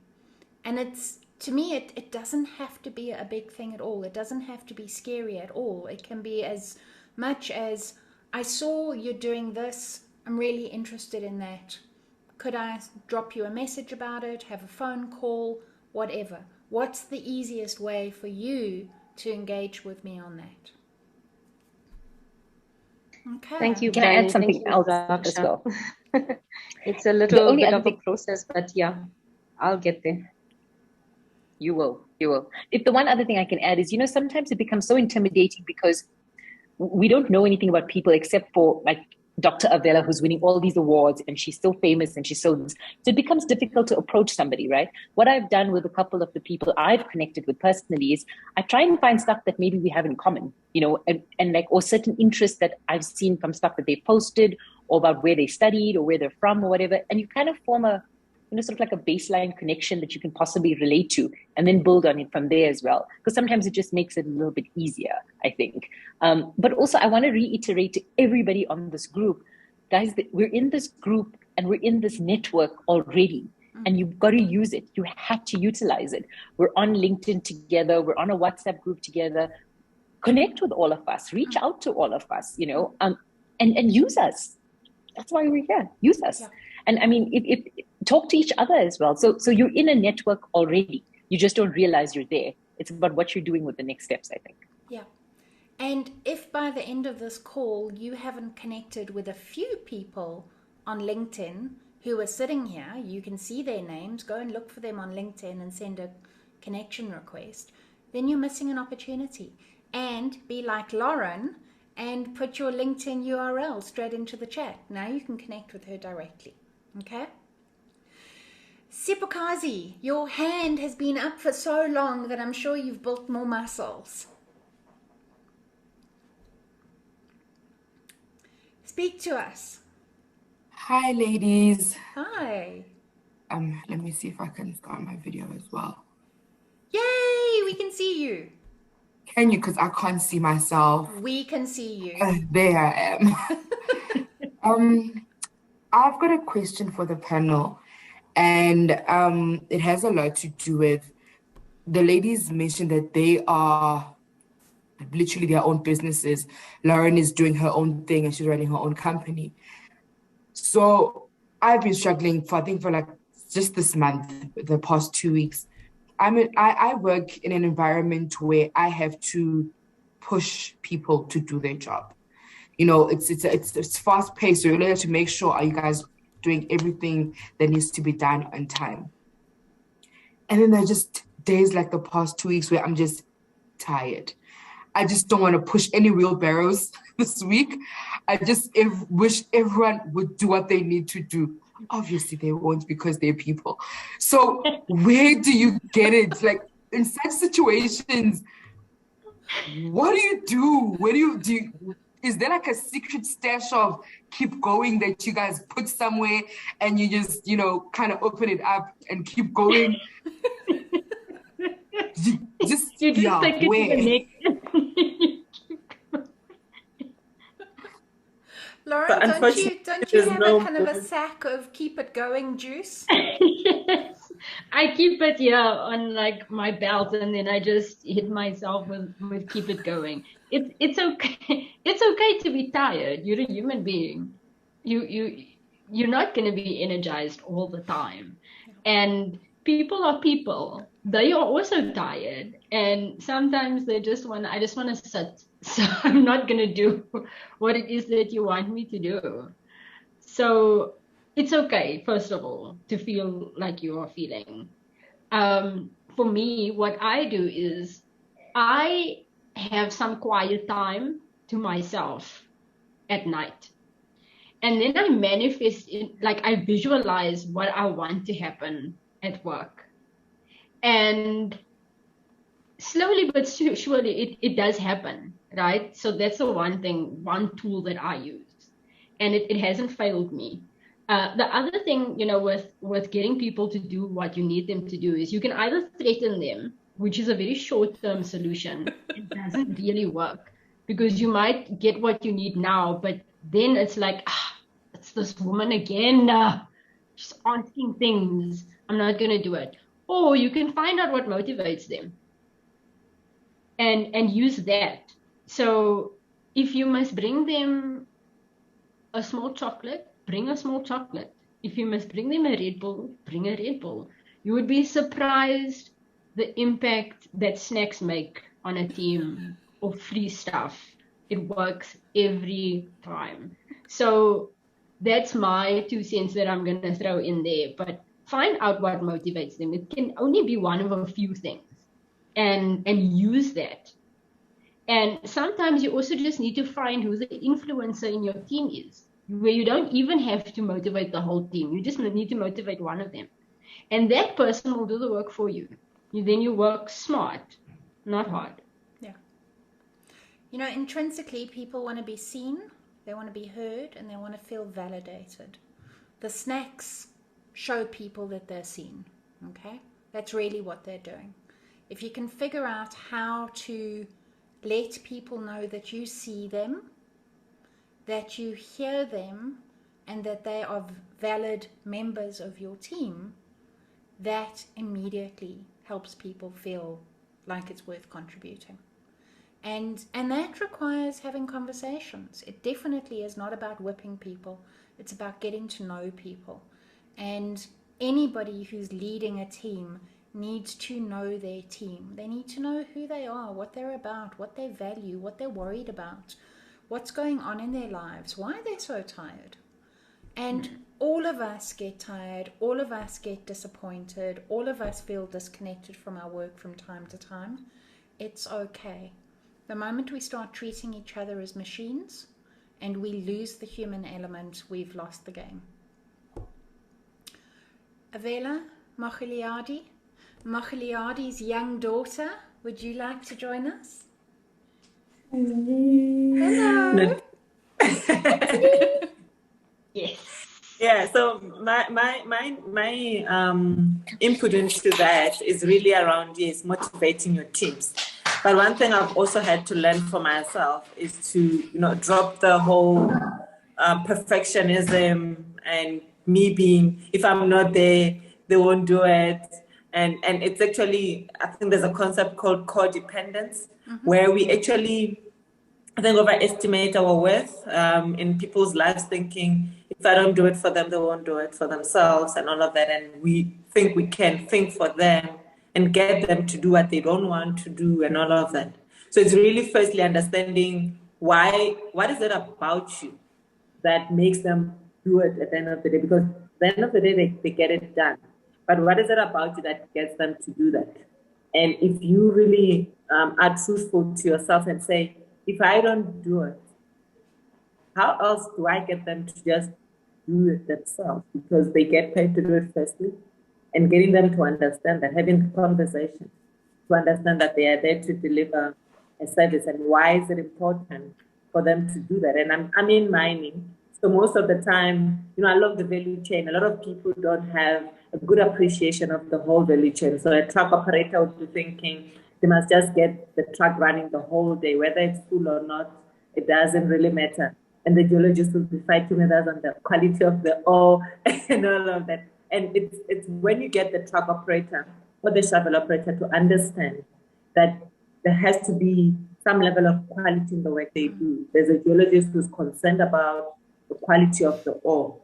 And it's, to me, it doesn't have to be a big thing at all. It doesn't have to be scary at all. It can be as much as, I saw you're doing this, I'm really interested in that. Could I drop you a message about it, have a phone call, whatever? What's the easiest way for you to engage with me on that? Okay. Thank you, Can I add something else as well? It's a The little only bit other of a thing, process, but yeah, I'll get there. you will. If the one other thing I can add is, sometimes it becomes so intimidating because we don't know anything about people except for like Dr. Avela, who's winning all these awards and she's so famous and she's so it becomes difficult to approach somebody, right? What I've done with a couple of the people I've connected with personally is I try and find stuff that maybe we have in common, and like, or certain interests that I've seen from stuff that they posted or about where they studied or where they're from or whatever. And you kind of form a, sort of like a baseline connection that you can possibly relate to and then build on it from there as well. Because sometimes it just makes it a little bit easier, I think. But also I want to reiterate to everybody on this group, guys, that we're in this group and we're in this network already. And you've got to use it. You have to utilize it. We're on LinkedIn together. We're on a WhatsApp group together. Connect with all of us. Reach out to all of us, and use us. That's why we're here. Use us. Yeah. And I mean, if talk to each other as well. So you're in a network already. You just don't realize you're there. It's about what you're doing with the next steps, I think. Yeah. And if by the end of this call, you haven't connected with a few people on LinkedIn who are sitting here, you can see their names, go and look for them on LinkedIn and send a connection request, then you're missing an opportunity. And be like Lauren and put your LinkedIn URL straight into the chat. Now you can connect with her directly. Okay? Sipokazi, your hand has been up for so long that I'm sure you've built more muscles. Speak to us. Hi, ladies. Hi. Let me see if I can start my video as well. Yay, we can see you. Can you? Because I can't see myself. We can see you. There I am. I've got a question for the panel, and it has a lot to do with the ladies mentioned that they are literally their own businesses. Lauren is doing her own thing and she's running her own company. So I've been struggling for like just this month, the past 2 weeks. I work in an environment where I have to push people to do their job. It's fast paced. So you really have to make sure, are you guys doing everything that needs to be done on time? And then there are just days like the past 2 weeks where I'm just tired. I just don't want to push any wheelbarrows this week. I just wish everyone would do what they need to do. Obviously, they won't because they're people. So where do you get it? Like in such situations, what do you do? Where do you is there like a secret stash of keep going that you guys put somewhere and you just, kind of open it up and keep going? Take it to the next. Lauren, don't you have a kind of a sack of keep it going juice? Yes. I keep it on like my belt, and then I just hit myself with keep it going. It's okay. It's okay to be tired. You're a human being. You're not going to be energized all the time. And people are people. They are also tired, and sometimes I just want to sit. So I'm not going to do what it is that you want me to do. So it's okay, first of all, to feel like you are feeling. For me, what I do is I have some quiet time to myself at night. And then I manifest it, like I visualize what I want to happen at work. And slowly but surely it does happen, right? So that's the one tool that I use, and it hasn't failed me. The other thing, with getting people to do what you need them to do is you can either threaten them, which is a very short-term solution. It doesn't really work because you might get what you need now, but then it's like, it's this woman again. She's asking things. I'm not going to do it. Or you can find out what motivates them and use that. So if you must bring them a small chocolate, bring a small chocolate. if you must bring them a Red Bull, bring a Red Bull. You would be surprised the impact that snacks make on a team or free stuff. It works every time. So that's my 2 cents that I'm going to throw in there. But find out what motivates them. It can only be one of a few things, and use that. And sometimes you also just need to find who the influencer in your team is, where you don't even have to motivate the whole team. You just need to motivate one of them. And that person will do the work for you. Then you work smart, not hard. Yeah. You know, intrinsically, people want to be seen, they want to be heard, and they want to feel validated. The snacks show people that they're seen, okay? That's really what they're doing. If you can figure out how to let people know that you see them, that you hear them, and that they are valid members of your team, that immediately helps people feel like it's worth contributing. And that requires having conversations. It definitely is not about whipping people. It's about getting to know people. And anybody who's leading a team needs to know their team. They need to know who they are, what they're about, what they value, what they're worried about, what's going on in their lives, why they're so tired. And all of us get tired, all of us get disappointed, all of us feel disconnected from our work from time to time. It's okay. The moment we start treating each other as machines and we lose the human element, we've lost the game. Avela, Mogaleadi's young daughter, would you like to join us? Hello. Yes. Yeah, so my input into that is really around, yes, motivating your teams. But one thing I've also had to learn for myself is to, drop the whole perfectionism and me being, if I'm not there, they won't do it. And it's actually, I think there's a concept called codependence, where we actually, I think, overestimate our worth in people's lives, thinking if I don't do it for them, they won't do it for themselves and all of that. And we think we can think for them and get them to do what they don't want to do and all of that. So it's really firstly understanding what is it about you that makes them do it at the end of the day? Because at the end of the day, they get it done. But what is it about you that gets them to do that? And if you really are truthful to yourself and say, if I don't do it, how else do I get them to just do it themselves? Because they get paid to do it firstly, and getting them to understand that, having the conversation, to understand that they are there to deliver a service, and why is it important for them to do that? And I'm in mining, so most of the time, I love the value chain. A lot of people don't have a good appreciation of the whole value chain. So a truck operator would be thinking they must just get the truck running the whole day, whether it's full or not, it doesn't really matter. And the geologist will be fighting with us on the quality of the ore and all of that. And it's when you get the truck operator or the shovel operator to understand that there has to be some level of quality in the work they do. There's a geologist who's concerned about the quality of the ore.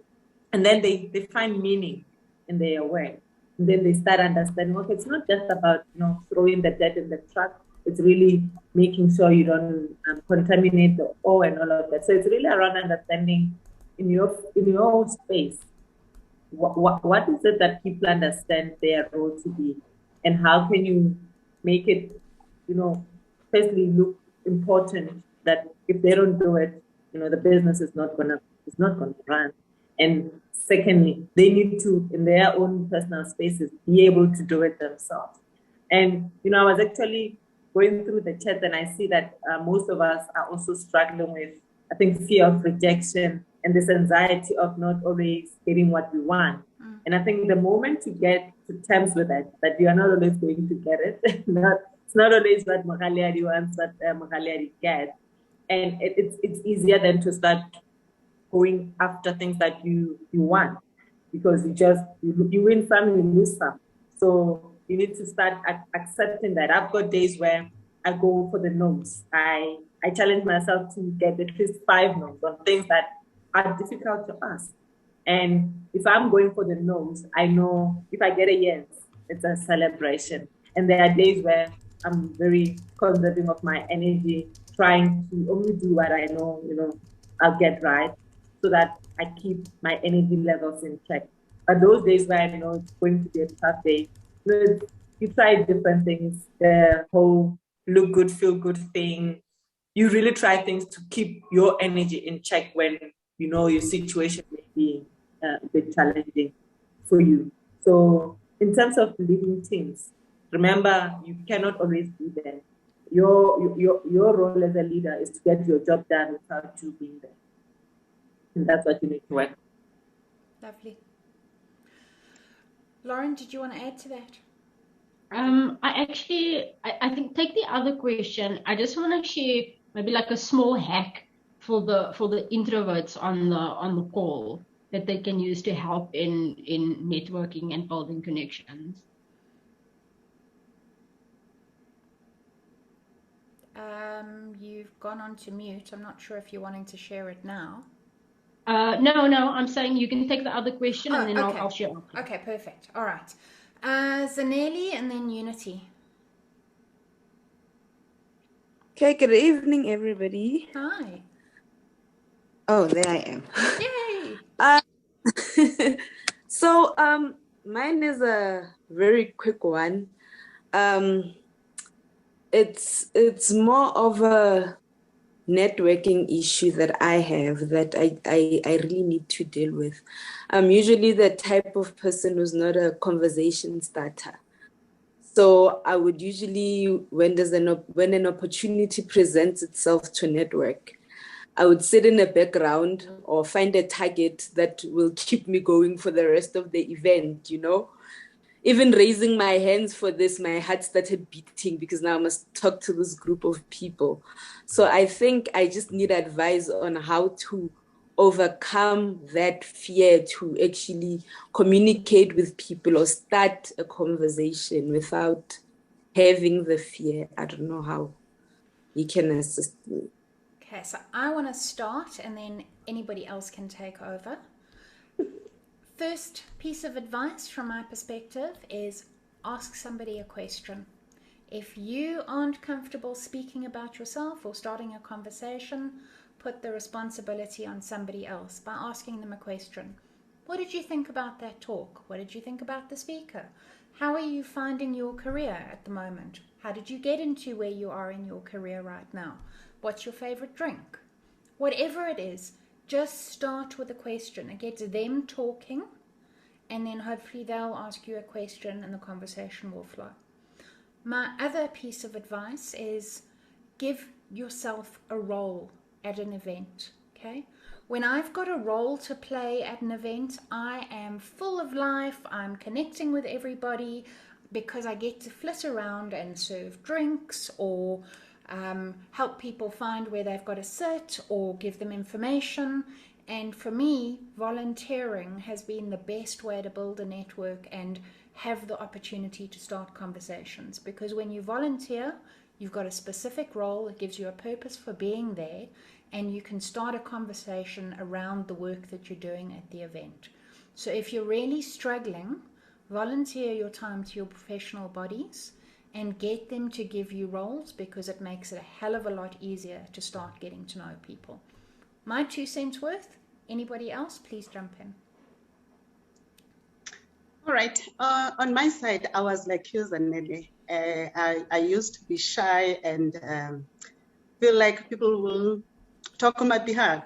And then they find meaning in their work. And then they start understanding, okay, it's not just about throwing the dirt in the truck. It's really making sure you don't contaminate the ore and all of that. So it's really around understanding in your space, what is it that people understand their role to be, and how can you make it, firstly look important, that if they don't do it, the business is not gonna run. And secondly, they need to, in their own personal spaces, be able to do it themselves. And, I was actually going through the chat and I see that most of us are also struggling with, I think, fear of rejection and this anxiety of not always getting what we want. And I think the moment you get to terms with that you are not always going to get it, it's not always what Mogaleadi wants, what Mogaleadi gets. And it's easier then to start going after things that you want, because you win some, you lose some. So you need to start accepting that. I've got days where I go for the no's. I challenge myself to get at least 5 no's on things that are difficult to ask. And if I'm going for the no's, I know if I get a yes, it's a celebration. And there are days where I'm very conserving of my energy, trying to only do what I know, I'll get right, so that I keep my energy levels in check. But those days where I know it's going to be a tough day, you try different things, the whole look good, feel good thing. You really try things to keep your energy in check when your situation may be a bit challenging for you. So in terms of leading teams, remember, you cannot always be there. Your role as a leader is to get your job done without you being there. And that's what you need to work on. Lovely. Lauren, did you want to add to that? I think take the other question. I just want to share maybe like a small hack for the introverts on the call that they can use to help in networking and building connections. You've gone on to mute. I'm not sure if you're wanting to share it now. No, I'm saying you can take the other question and then okay. I'll share. Okay, perfect. All right. Zanelli and then Unity. Okay, good evening, everybody. Hi. Oh, there I am. Yay! So, mine is a very quick one. It's more of a networking issue that I have that I really need to deal with. I'm usually the type of person who's not a conversation starter. So I would usually, when an opportunity presents itself to network, I would sit in the background or find a target that will keep me going for the rest of the event, Even raising my hands for this, my heart started beating because now I must talk to this group of people. So I think I just need advice on how to overcome that fear to actually communicate with people or start a conversation without having the fear. I don't know how you can assist me. Okay, so I want to start and then anybody else can take over. First piece of advice from my perspective is ask somebody a question. If you aren't comfortable speaking about yourself or starting a conversation, put the responsibility on somebody else by asking them a question. What did you think about that talk? What did you think about the speaker? How are you finding your career at the moment? How did you get into where you are in your career right now? What's your favorite drink? Whatever it is, just start with a question. It gets them talking, and then hopefully they'll ask you a question and the conversation will flow. My other piece of advice is give yourself a role at an event, okay? When I've got a role to play at an event, I am full of life. I'm connecting with everybody because I get to flit around and serve drinks or help people find where they've got to sit or give them information. And for me, volunteering has been the best way to build a network and have the opportunity to start conversations. Because when you volunteer, you've got a specific role, it gives you a purpose for being there, and you can start a conversation around the work that you're doing at the event. So if you're really struggling, volunteer your time to your professional bodies and get them to give you roles, because it makes it a hell of a lot easier to start getting to know people. My 2 cents worth. Anybody else, please jump in. All right. On my side, I was like you, Zanelli. I used to be shy and feel like people will talk on my behalf,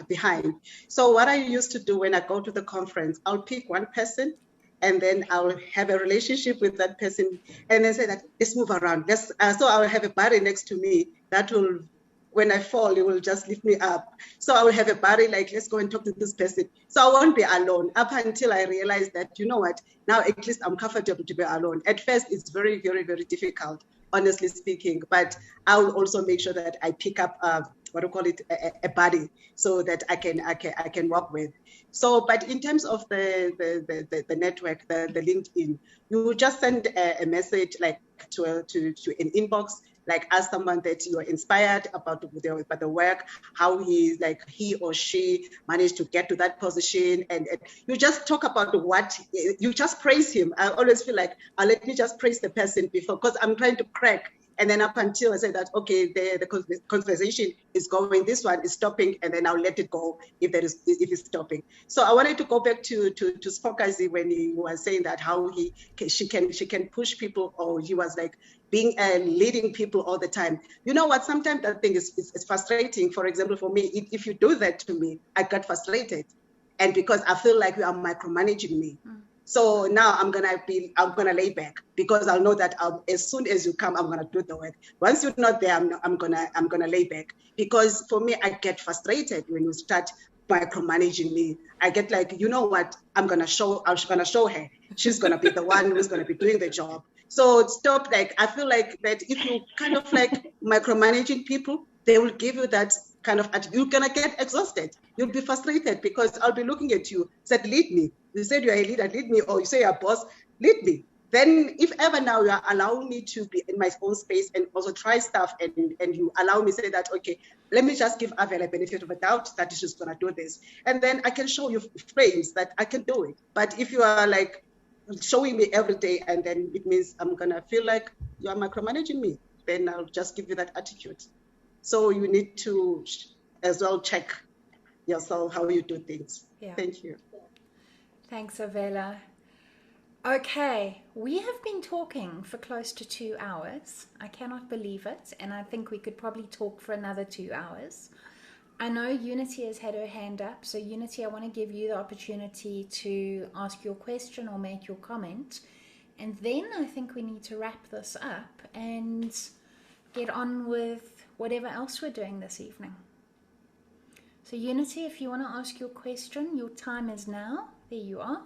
behind. So what I used to do when I go to the conference, I'll pick one person and then I'll have a relationship with that person and then say that, let's move around. So I'll have a buddy next to me that will, when I fall, it will just lift me up. So I will have a buddy like, let's go and talk to this person. So I won't be alone up until I realize that, you know what, now at least I'm comfortable to be alone. At first, it's very, very, very difficult, honestly speaking, but I will also make sure that I pick up a buddy so that I can work with. So, but in terms of the network, the LinkedIn, you just send a message like to an inbox, like as someone that you are inspired about the work, how he or she managed to get to that position, and you just talk about what you just praise him. I always feel like let me just praise the person before, because I'm trying to crack. And then up until I say that, okay, the conversation is going, this one is stopping, and then I'll let it go if it's stopping. So I wanted to go back to Spokazi when he was saying that how she can push people, or he was like being leading people all the time. You know what? Sometimes that thing is frustrating. For example, for me, if you do that to me, I got frustrated, and because I feel like you are micromanaging me. So now I'm gonna lay back, because I'll know that as soon as you come, I'm gonna do the work. Once you're not there, I'm gonna lay back, because for me, I get frustrated when you start micromanaging me. I get like, you know what? I'm gonna show her. She's gonna be the one who's gonna be doing the job. So stop. Like, I feel like that if you kind of like micromanaging people, they will give you that kind of attitude. You're gonna get exhausted. You'll be frustrated, because I'll be looking at you, said, lead me. You said you're a leader, lead me. Or you say you're a boss, lead me. Then if ever now you are allowing me to be in my own space and also try stuff, and you allow me say that, okay, let me just give Avela a benefit of a doubt that she's gonna do this. And then I can show you frames that I can do it. But if you are like showing me every day, and then it means I'm gonna feel like you are micromanaging me, then I'll just give you that attitude. So you need to as well check yourself how you do things. Yeah. Thank you. Thanks, Avela. Okay, we have been talking for close to 2 hours. I cannot believe it, and I think we could probably talk for another 2 hours. I know Unity has had her hand up, so Unity, I want to give you the opportunity to ask your question or make your comment, and then I think we need to wrap this up and get on with whatever else we're doing this evening. So Unity, if you want to ask your question, your time is now. There you are.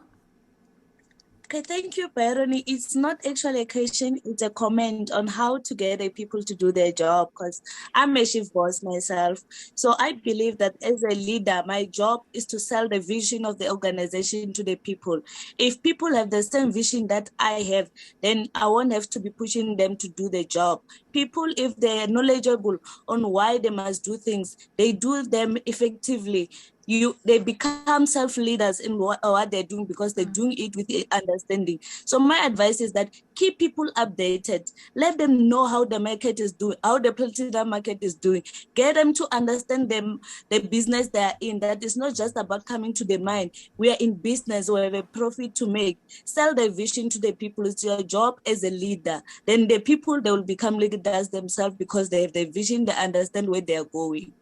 Okay, thank you, Briony. It's not actually a question, it's a comment on how to get the people to do their job, because I'm a chief boss myself. So I believe that as a leader, my job is to sell the vision of the organization to the people. If people have the same vision that I have, then I won't have to be pushing them to do the job. People, if they are knowledgeable on why they must do things, they do them effectively. They become self-leaders in what they're doing, because they're doing it with understanding. So my advice is that keep people updated. Let them know how the market is doing, how the platinum market is doing. Get them to understand the business they're in. That is not just about coming to the mine. We are in business, we have a profit to make. Sell the vision to the people. It's your job as a leader. Then the people, they will become leaders themselves, because they have the vision, they understand where they're going.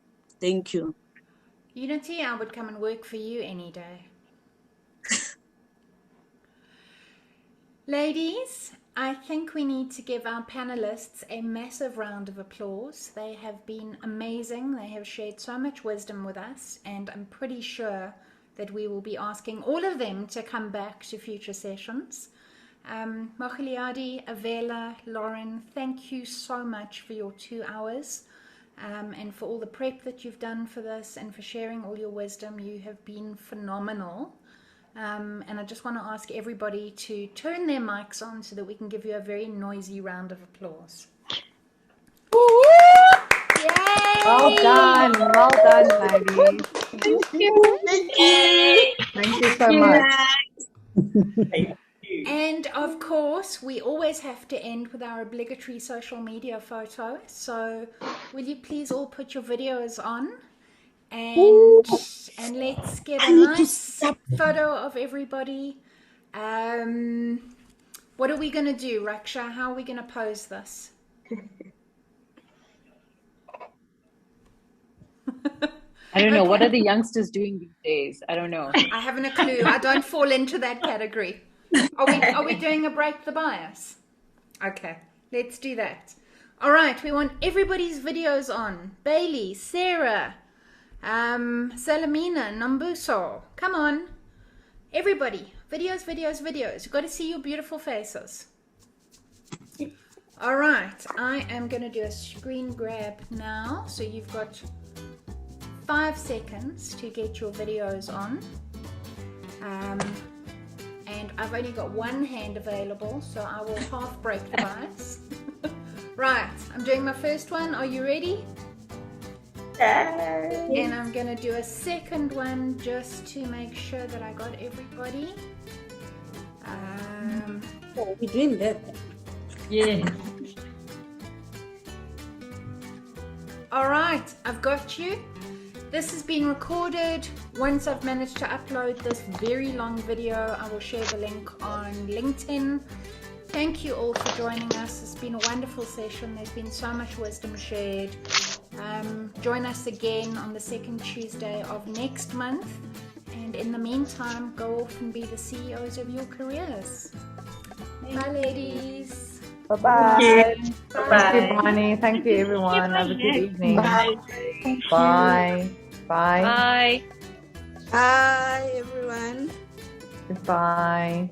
Thank you. Unity, I would come and work for you any day. Ladies, I think we need to give our panelists a massive round of applause. They have been amazing. They have shared so much wisdom with us, and I'm pretty sure that we will be asking all of them to come back to future sessions. Mogaleadi, Avela, Lauren, thank you so much for your 2 hours. And for all the prep that you've done for this, and for sharing all your wisdom. You have been phenomenal. And I just want to ask everybody to turn their mics on so that we can give you a very noisy round of applause. Yay! Well done, ladies. Thank you. Thank you so much. And of course, we always have to end with our obligatory social media photo. So will you please all put your videos on, and let's get a nice photo of everybody. What are we going to do, Raksha? How are we going to pose this? I don't know. What are the youngsters doing these days? I don't know. I haven't a clue. I don't fall into that category. Are we doing a break the bias? Okay, let's do that. All right, we want everybody's videos on. Bailey, Sarah, Salamina, Nambuso. Come on. Everybody, videos. You've got to see your beautiful faces. All right, I am going to do a screen grab now. So you've got 5 seconds to get your videos on. And I've only got one hand available, so I will half break the bias. Right, I'm doing my first one. Are you ready? And I'm going to do a second one just to make sure that I got everybody. Oh, we're doing that. Yeah. All right, I've got you. This has been recorded. Once I've managed to upload this very long video, I will share the link on LinkedIn. Thank you all for joining us. It's been a wonderful session. There's been so much wisdom shared. Join us again on the second Tuesday of next month. And in the meantime, go off and be the CEOs of your careers. Bye, ladies. Bye-bye. Thank you. Thank you, Briony. Thank you, everyone. Have a good evening. Bye. Bye. Bye. Bye. Hi, everyone. Goodbye.